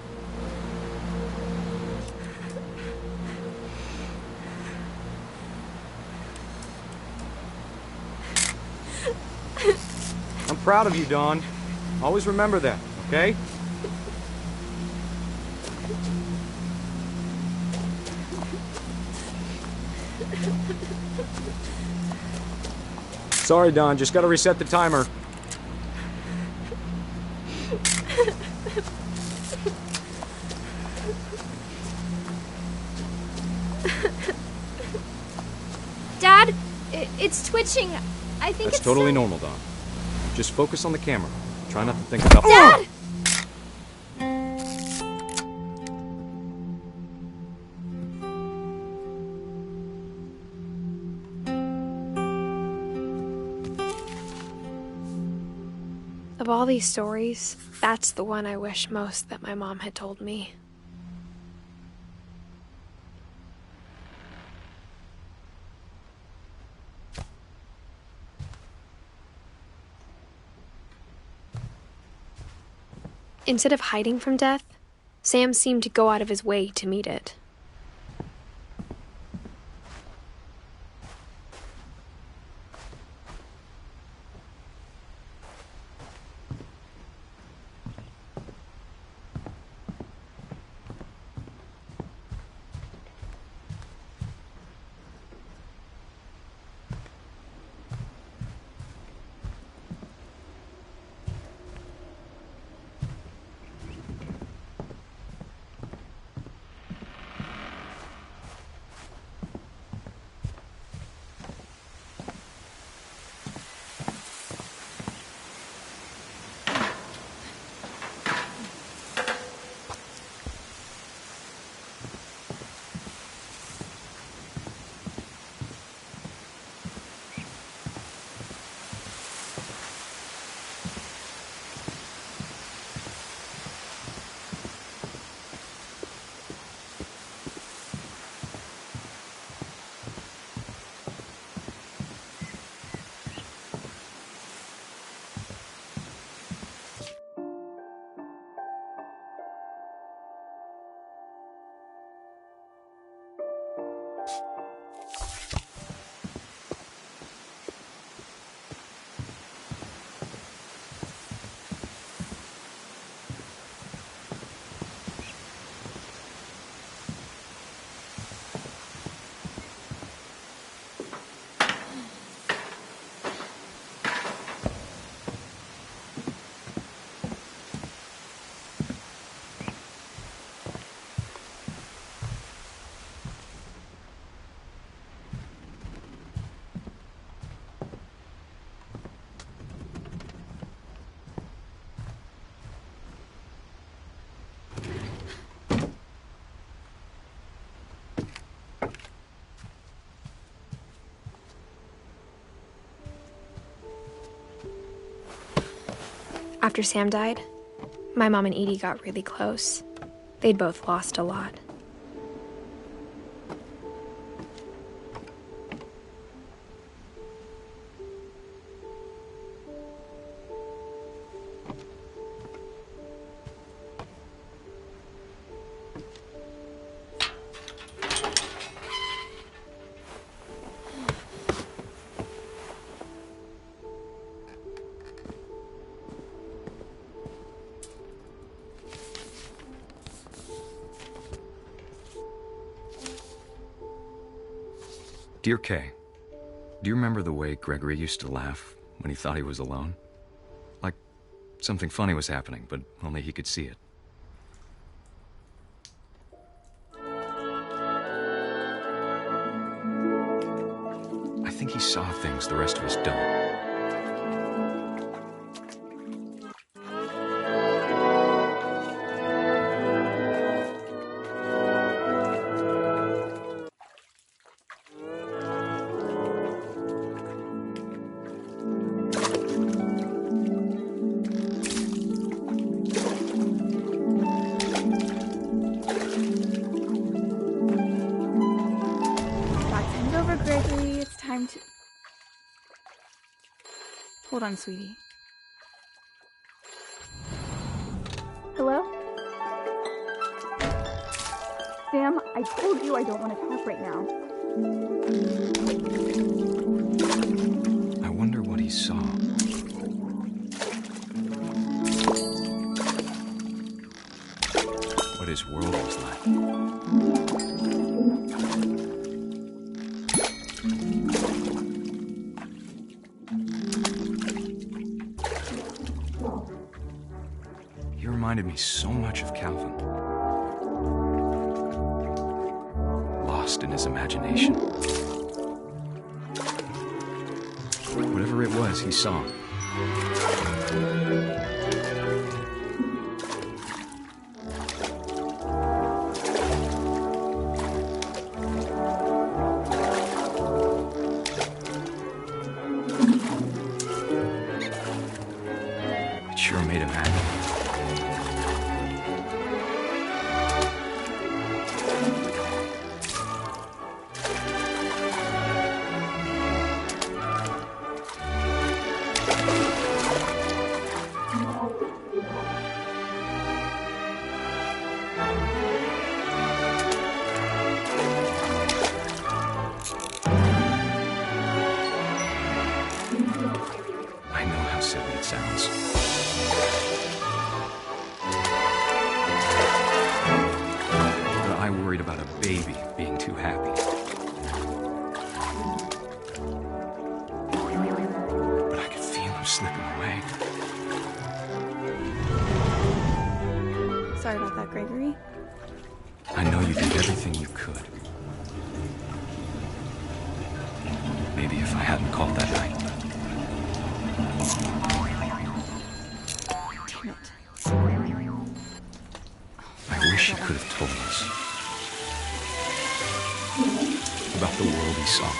I'm proud of you, Dawn. Always remember that, okay? Sorry, Don. Just gotta reset the timer. Dad, it's twitching. I think That's it's totally normal, Don. Just focus on the camera. Try not to think about... Dad! Of all these stories, that's the one I wish most that my mom had told me. Instead of hiding from death, Sam seemed to go out of his way to meet it. After Sam died, my mom and Edie got really close. They'd both lost a lot. Dear Kay, do you remember the way Gregory used to laugh when he thought he was alone? Like something funny was happening, but only he could see it. I think he saw things the rest of us don't. Hold on, sweetie. Hello? Sam, I told you I don't want to talk right now. I wonder what he saw. What his world was like. He reminded me so much of Calvin. Lost in his imagination. Whatever it was, he saw. It sure made him happy. I know how silly it sounds. But I worried about a baby being too happy. But I could feel him slipping away. Sorry about that, Gregory. I know you did everything you could. Maybe if I hadn't called that night. Damn it. I wish he could have told us about the world he saw.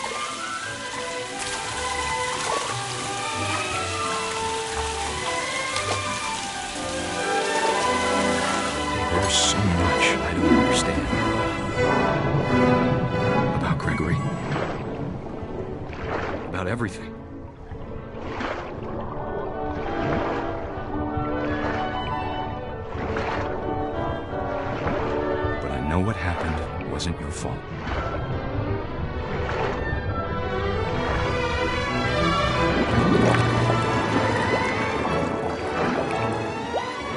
There's so much I don't understand about Gregory. About everything. But I know what happened wasn't your fault.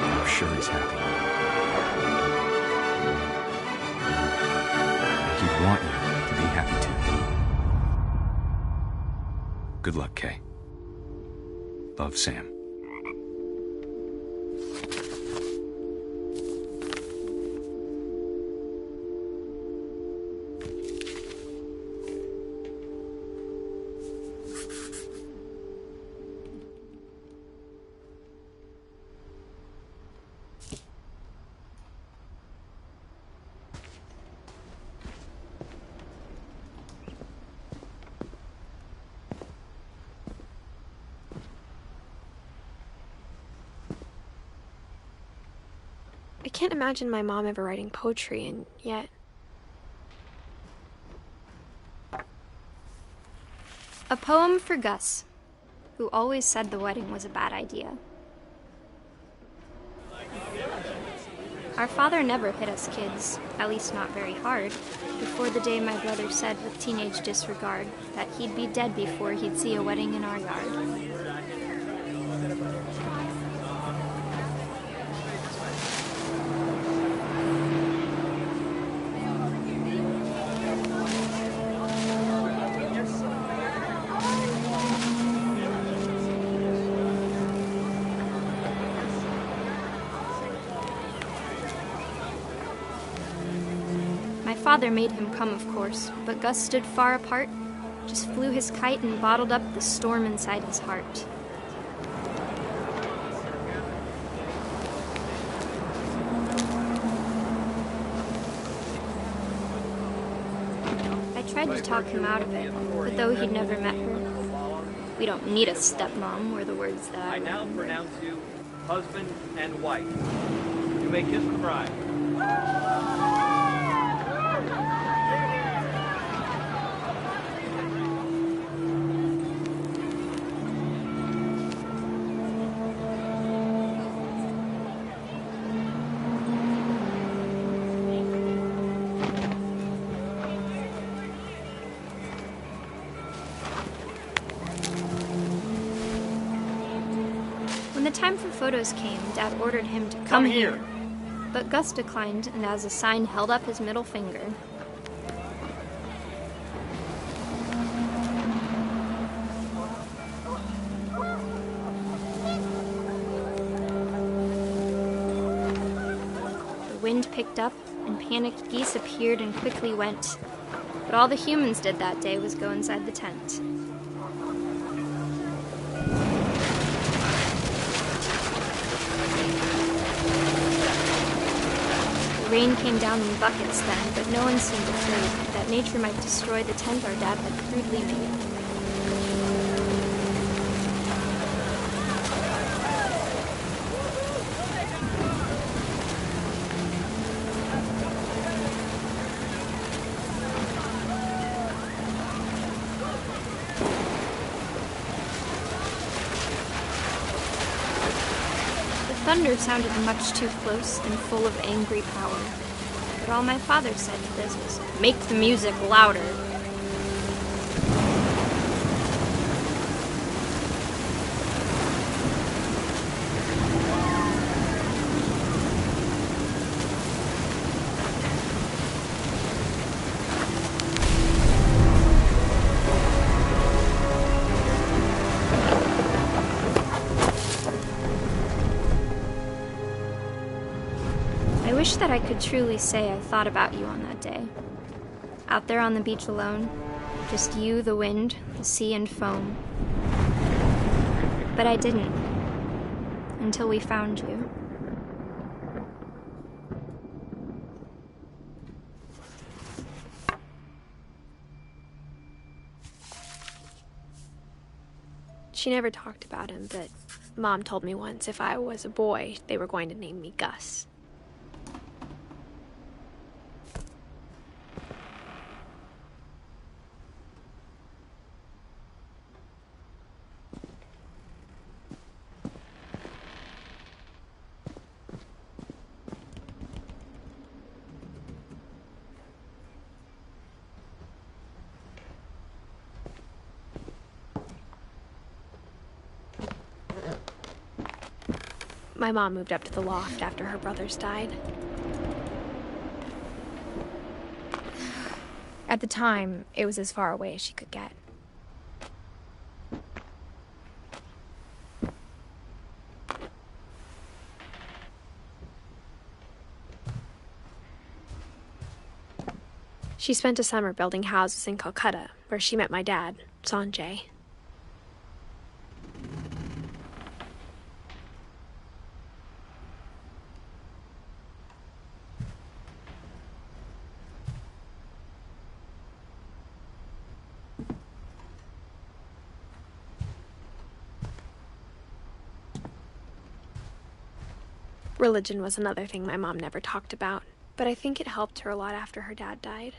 I'm sure he's happy. He'd want you to be happy too. Good luck, Kay. Love, Sam. I can't imagine my mom ever writing poetry, and yet... A poem for Gus, who always said the wedding was a bad idea. Our father never hit us kids, at least not very hard, before the day my brother said with teenage disregard that he'd be dead before he'd see a wedding in our yard. My father made him come, of course, but Gus stood far apart, just flew his kite and bottled up the storm inside his heart. I tried to talk him out of it, but though he'd never met her, "We don't need a stepmom," were the words that I now pronounce you husband and wife. You may kiss the bride. time for photos came, Dad ordered him to Come here. But Gus declined, and as a sign held up his middle finger. The wind picked up, and panicked geese appeared and quickly went. But all the humans did that day was go inside the tent. The rain came down in buckets then, but no one seemed afraid that nature might destroy the tent our dad had crudely made. Thunder sounded much too close and full of angry power. But all my father said to this was, "Make the music louder." I wish that I could truly say I thought about you on that day. Out there on the beach alone, just you, the wind, the sea, and foam. But I didn't, until we found you. She never talked about him, but Mom told me once if I was a boy, they were going to name me Gus. My mom moved up to the loft after her brothers died. At the time, it was as far away as she could get. She spent a summer building houses in Calcutta, where she met my dad, Sanjay. Religion was another thing my mom never talked about, but I think it helped her a lot after her dad died.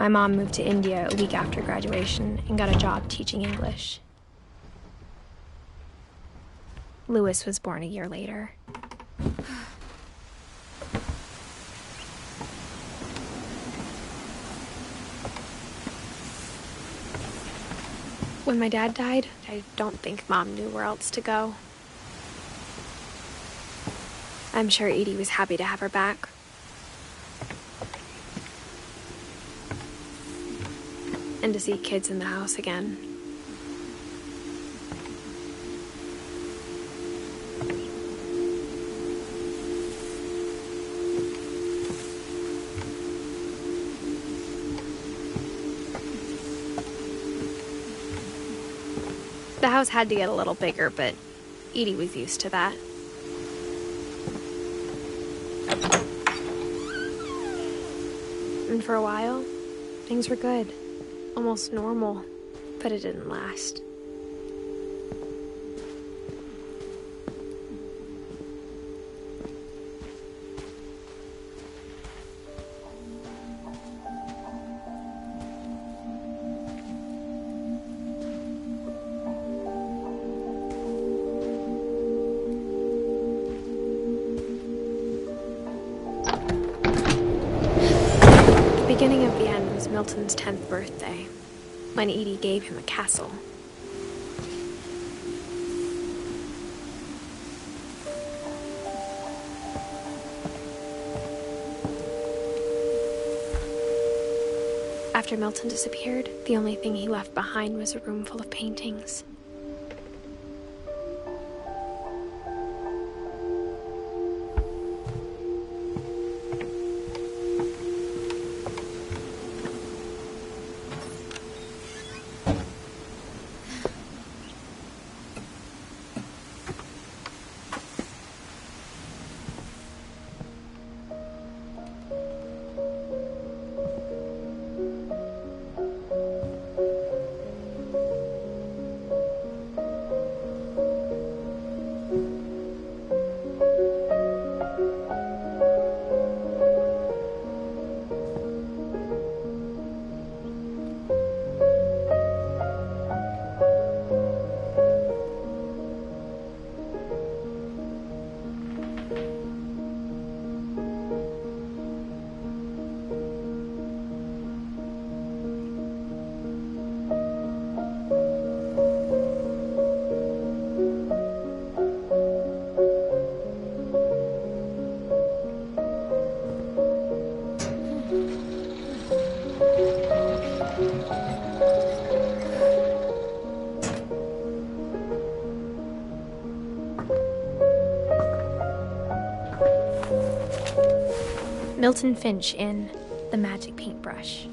My mom moved to India a week after graduation and got a job teaching English. Louis was born a year later. When my dad died, I don't think Mom knew where else to go. I'm sure Edie was happy to have her back. And to see kids in the house again. The house had to get a little bigger, but Edie was used to that. And for a while, things were good. Almost normal, but it didn't last. The beginning of the end was Milton's 10th birthday, when Edie gave him a castle. After Milton disappeared, the only thing he left behind was a room full of paintings. Milton Finch in The Magic Paintbrush.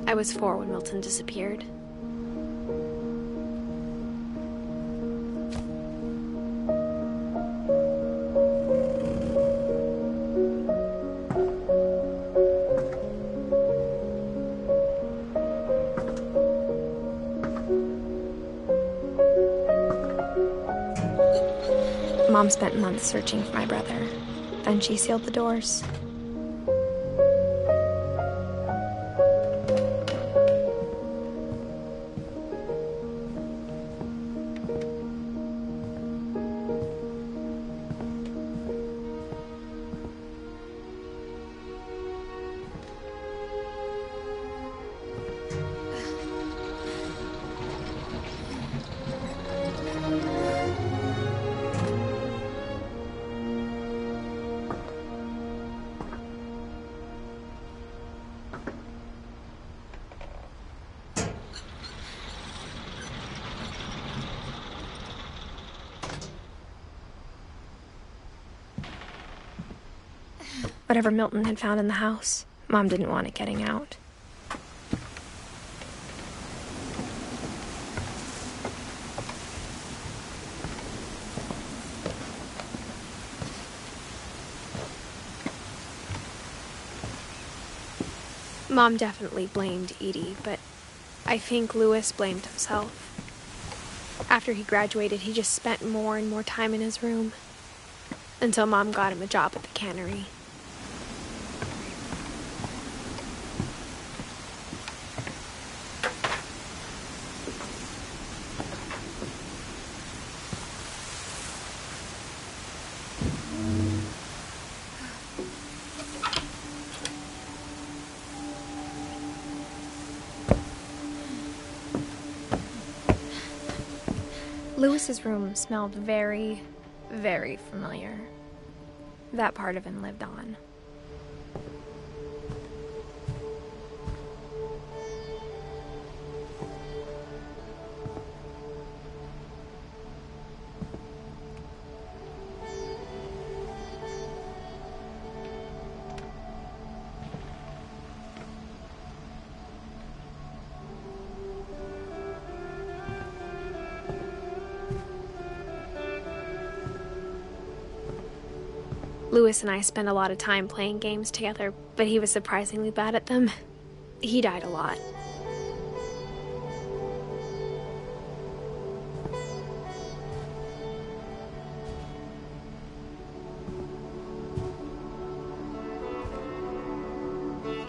I was 4 when Milton disappeared. Mom spent months searching for my brother. Then she sealed the doors. Whatever Milton had found in the house, Mom didn't want it getting out. Mom definitely blamed Edie, but I think Louis blamed himself. After he graduated, he just spent more and more time in his room, until Mom got him a job at the cannery. Louis's room smelled very, very familiar. That part of him lived on. Louis and I spent a lot of time playing games together, but he was surprisingly bad at them. He died a lot.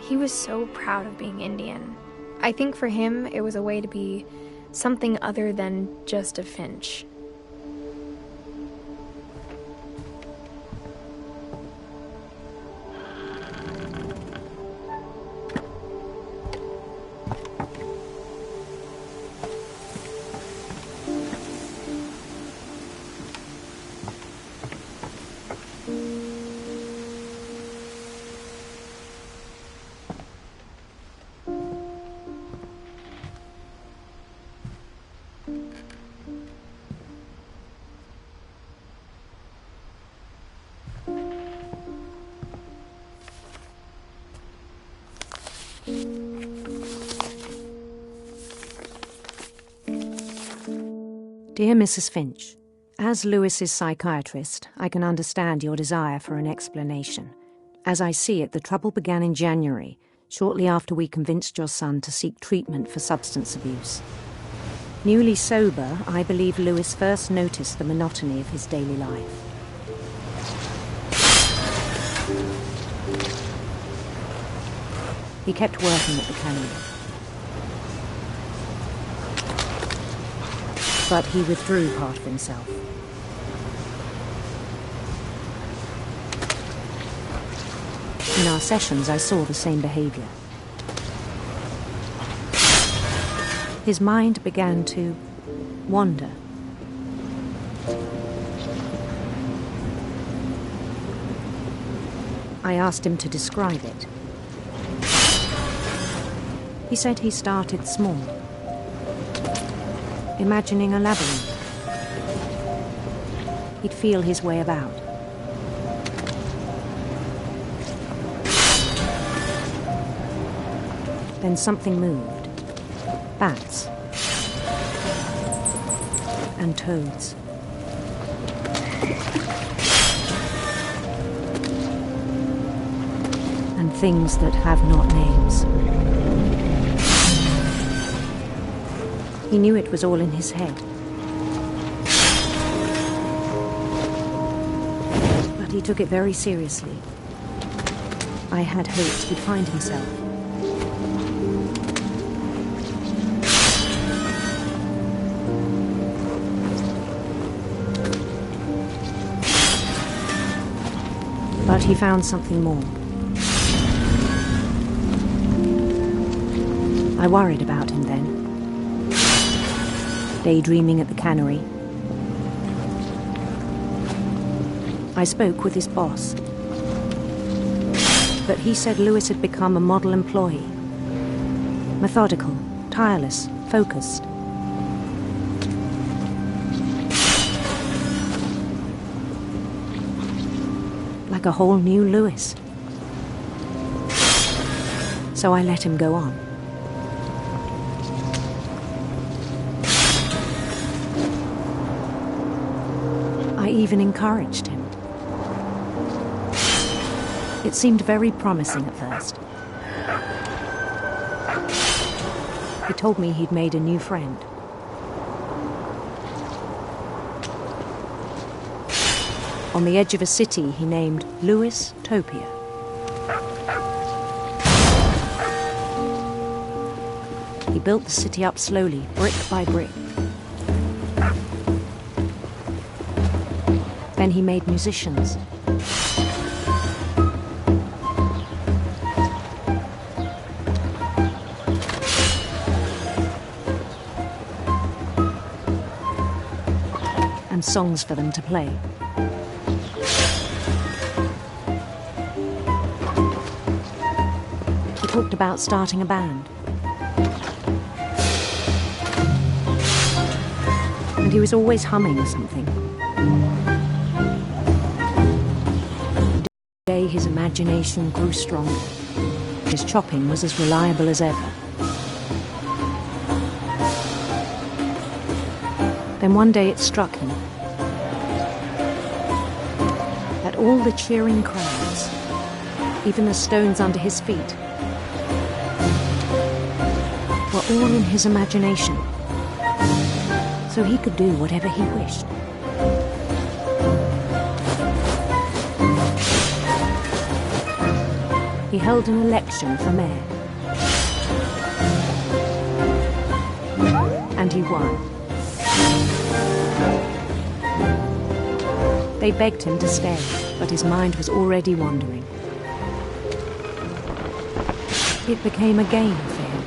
He was so proud of being Indian. I think for him, it was a way to be something other than just a Finch. Dear Mrs. Finch, as Louis's psychiatrist, I can understand your desire for an explanation. As I see it, the trouble began in January, shortly after we convinced your son to seek treatment for substance abuse. Newly sober, I believe Louis first noticed the monotony of his daily life. He kept working at the cannery. but he withdrew part of himself. In our sessions, I saw the same behavior. His mind began to wander. I asked him to describe it. He said he started small, imagining a labyrinth. He'd feel his way about. Then something moved. Bats. And toads. And things that have not names. He knew it was all in his head. But he took it very seriously. I had hoped he'd find himself. But he found something more. I worried about him then. Daydreaming at the cannery. I spoke with his boss. But he said Lewis had become a model employee. Methodical, tireless, focused. Like a whole new Lewis. So I let him go on. I even encouraged him. It seemed very promising at first. He told me he'd made a new friend. On the edge of a city he named Lewis Topia. He built the city up slowly, brick by brick. Then he made musicians. And songs for them to play. He talked about starting a band. And he was always humming something. Day his imagination grew stronger. His chopping was as reliable as ever. Then one day it struck him that all the cheering crowds, even the stones under his feet, were all in his imagination, so he could do whatever he wished. He held an election for mayor. And he won. They begged him to stay, but his mind was already wandering. It became a game for him.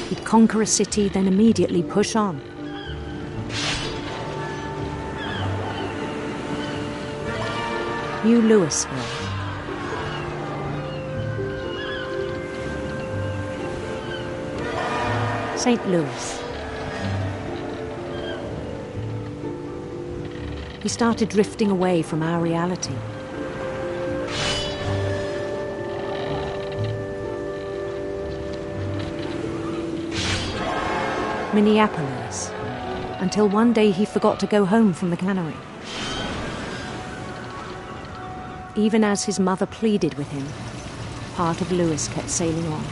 He'd conquer a city, then immediately push on. New Louisville. St. Louis. He started drifting away from our reality. Minneapolis, until one day he forgot to go home from the cannery. Even as his mother pleaded with him, part of Lewis kept sailing on.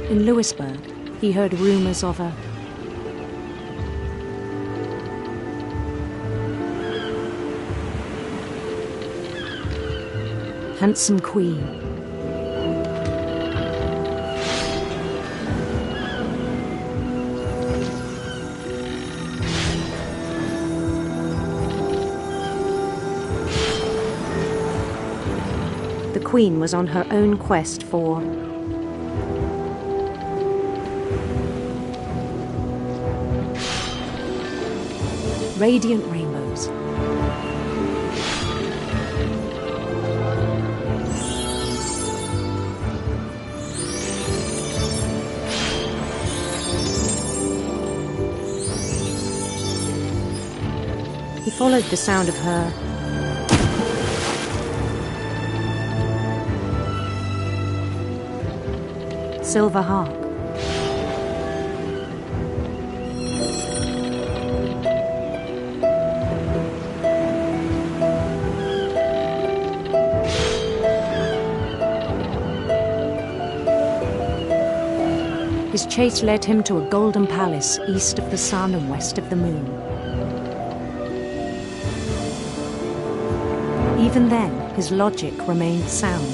In Louisburg, he heard rumors of a handsome queen. The queen was on her own quest for radiant rainbows. He followed the sound of her silver harp. His chase led him to a golden palace east of the sun and west of the moon. Even then, his logic remained sound.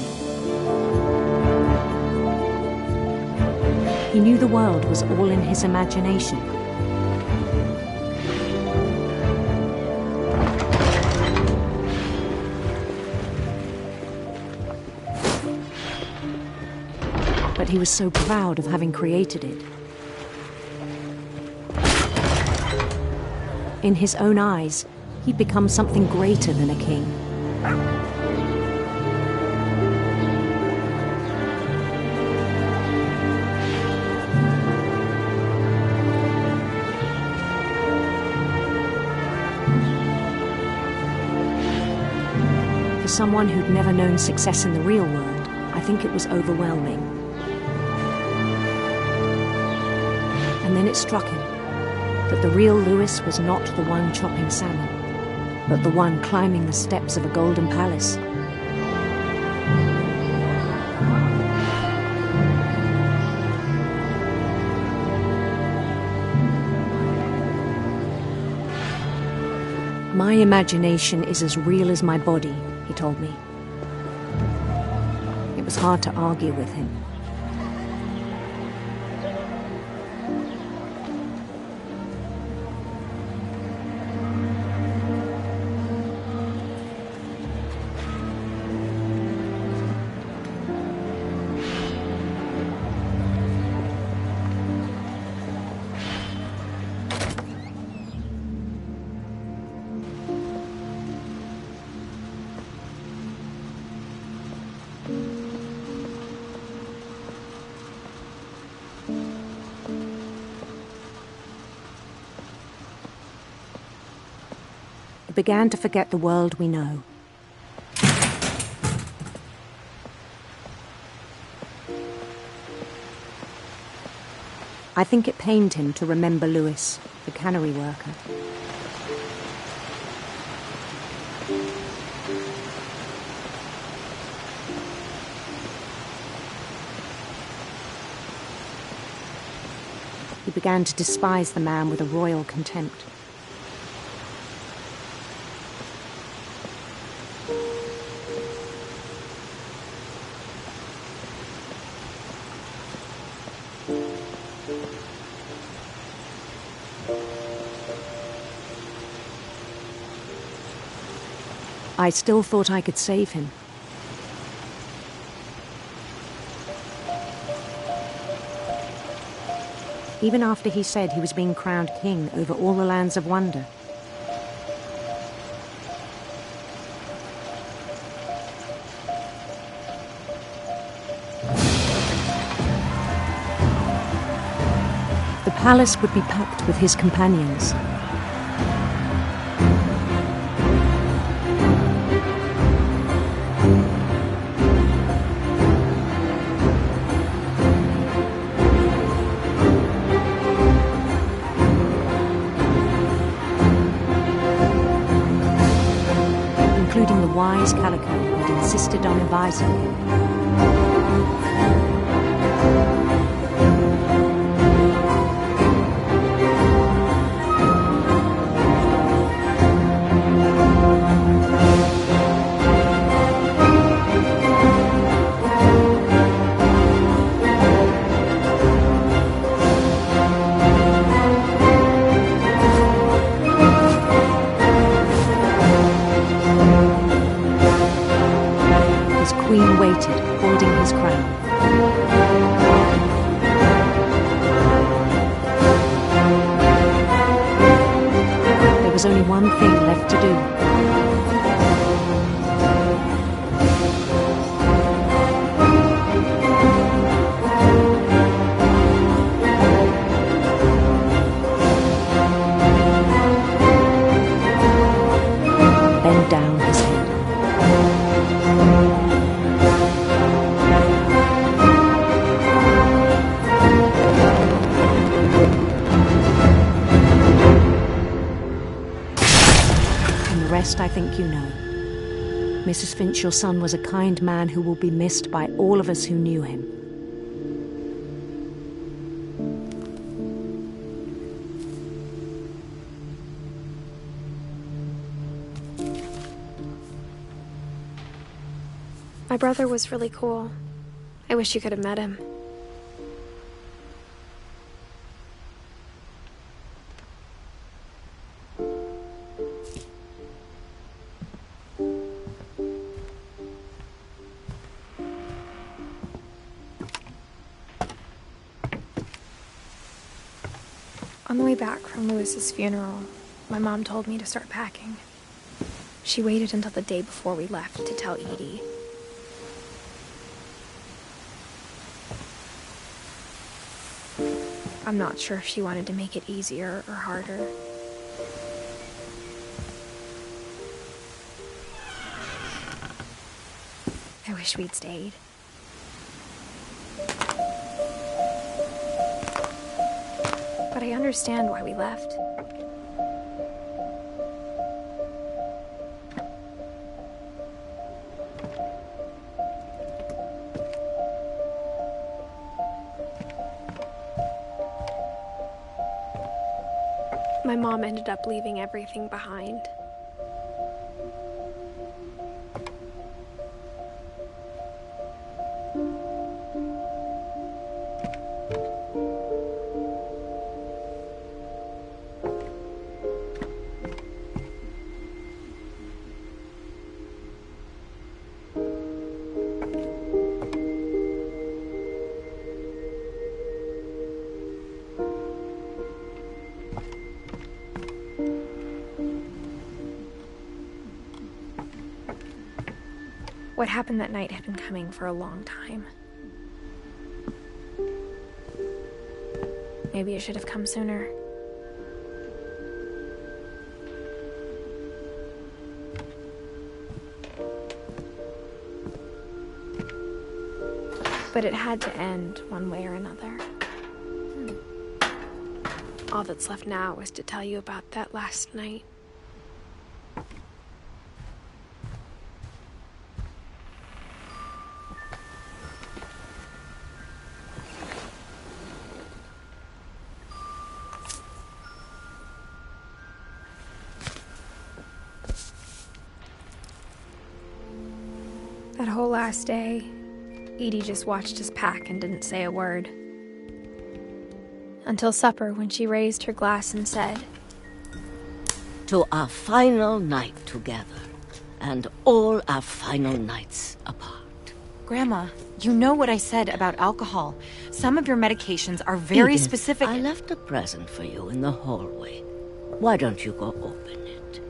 He knew the world was all in his imagination. But he was so proud of having created it. In his own eyes, he'd become something greater than a king. For someone who'd never known success in the real world, I think it was overwhelming. And then it struck him that the real Louis was not the one chopping salmon, but the one climbing the steps of a golden palace. My imagination is as real as my body, he told me. It was hard to argue with him. Began to forget the world we know. I think it pained him to remember Louis, the cannery worker. He began to despise the man with a royal contempt. I still thought I could save him. Even after he said he was being crowned king over all the lands of wonder. The palace would be packed with his companions. Including the wise Calico who'd insisted on advising him. There's only one thing left to do. Bend down his head. And the rest I think you know. Mrs. Finch, your son was a kind man who will be missed by all of us who knew him. My brother was really cool. I wish you could have met him. On the way back from Lewis's funeral, my mom told me to start packing. She waited until the day before we left to tell Edie. I'm not sure if she wanted to make it easier or harder. I wish we'd stayed. But I understand why we left. My mom ended up leaving everything behind. What happened that night had been coming for a long time. Maybe it should have come sooner. But it had to end one way or another. All that's left now is to tell you about that last night. That whole last day, Edie just watched us pack and didn't say a word. Until supper, when she raised her glass and said, "To our final night together, and all our final nights apart." Grandma, you know what I said about alcohol. Some of your medications are very Edith, specific. I left a present for you in the hallway. Why don't you go open it?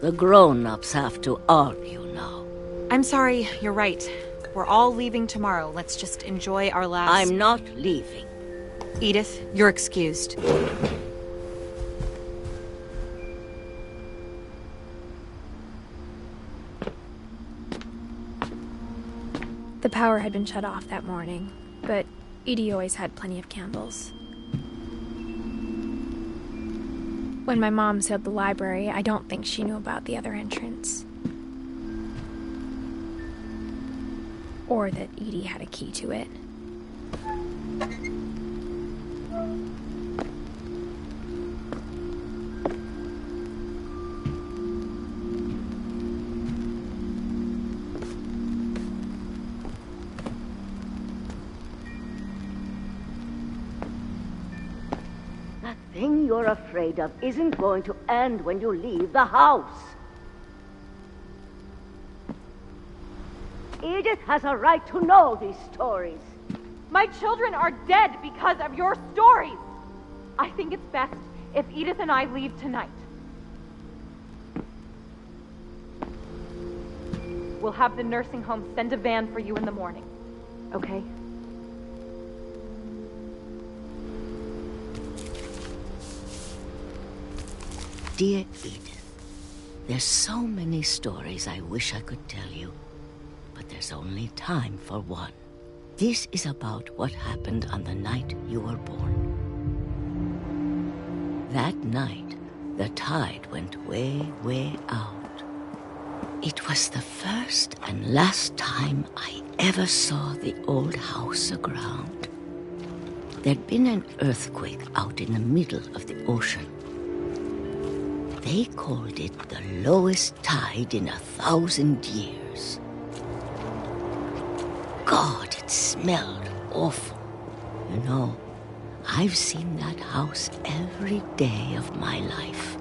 The grown-ups have to argue now. I'm sorry, you're right. We're all leaving tomorrow. Let's just enjoy our last... I'm not leaving. Edith, you're excused. The power had been shut off that morning, but Edie always had plenty of candles. When my mom sealed the library, I don't think she knew about the other entrance. Or that Edie had a key to it. That thing you're afraid of isn't going to end when you leave the house. Edith has a right to know these stories. My children are dead because of your stories. I think it's best if Edith and I leave tonight. We'll have the nursing home send a van for you in the morning. Okay? Dear Edith, there's so many stories I wish I could tell you, but there's only time for one. This is about what happened on the night you were born. That night, the tide went way, way out. It was the first and last time I ever saw the old house aground. There'd been an earthquake out in the middle of the ocean. They called it the lowest tide in 1,000 years. God, it smelled awful. You know, I've seen that house every day of my life.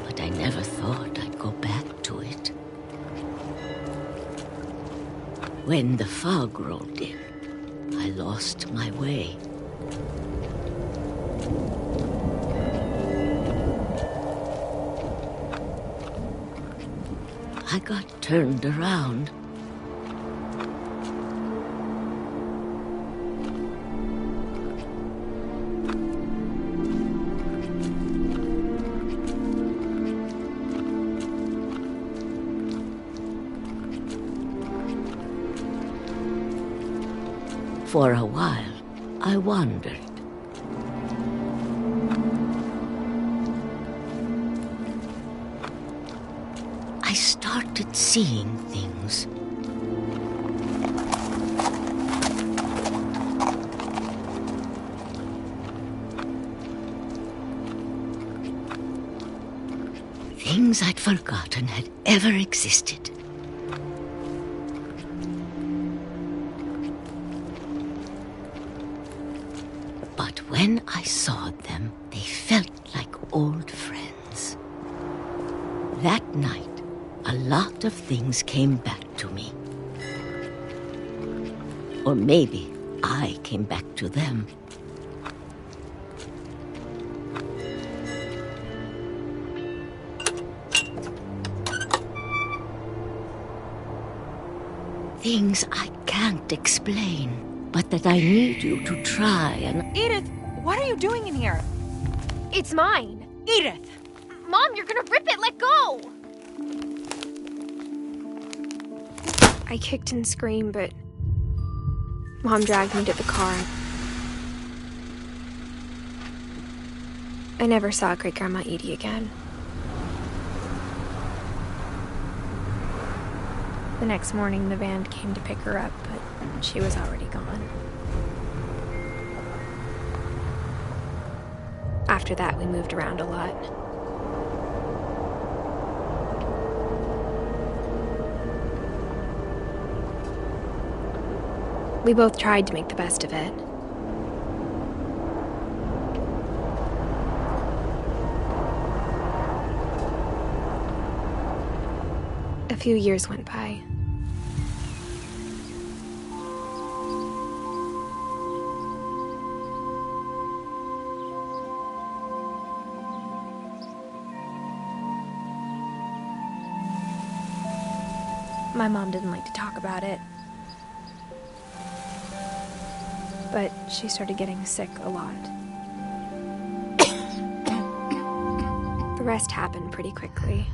But I never thought I'd go back to it. When the fog rolled in, I lost my way. I got turned around. For a while, I wandered. I started seeing things. Things I'd forgotten had ever existed. But when I saw them, they felt like old friends. That night, a lot of things came back to me. Or maybe I came back to them. Things I can't explain, but that I need you to try and... Edith, what are you doing in here? It's mine. Edith! Mom, you're gonna rip it! Let go! I kicked and screamed, but Mom dragged me to the car. I never saw Great-Grandma Edie again. The next morning, the van came to pick her up, but she was already gone. After that, we moved around a lot. We both tried to make the best of it. A few years went by. My mom didn't like to talk about it. But she started getting sick a lot. The rest happened pretty quickly.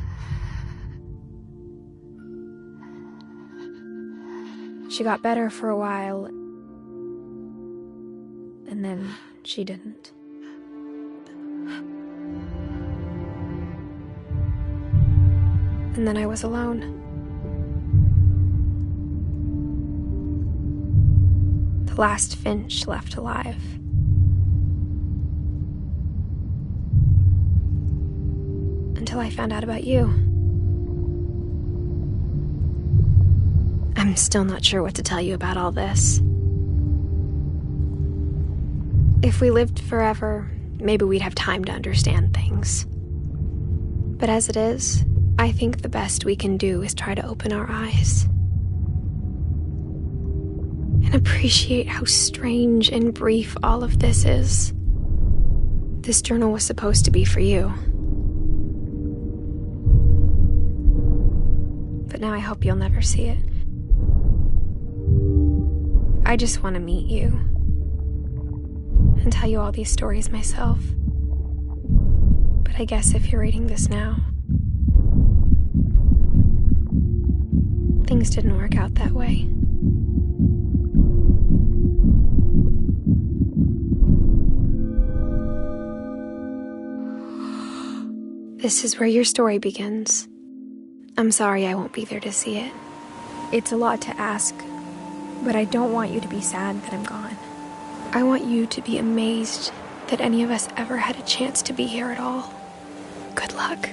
She got better for a while, and then she didn't. And then I was alone. The last Finch left alive. Until I found out about you. I'm still not sure what to tell you about all this. If we lived forever, maybe we'd have time to understand things. But as it is, I think the best we can do is try to open our eyes. And appreciate how strange and brief all of this is. This journal was supposed to be for you. now I hope you'll never see it. I just want to meet you and tell you all these stories myself. But I guess if you're reading this now, things didn't work out that way. This is where your story begins. I'm sorry I won't be there to see it. It's a lot to ask, but I don't want you to be sad that I'm gone. I want you to be amazed that any of us ever had a chance to be here at all. Good luck.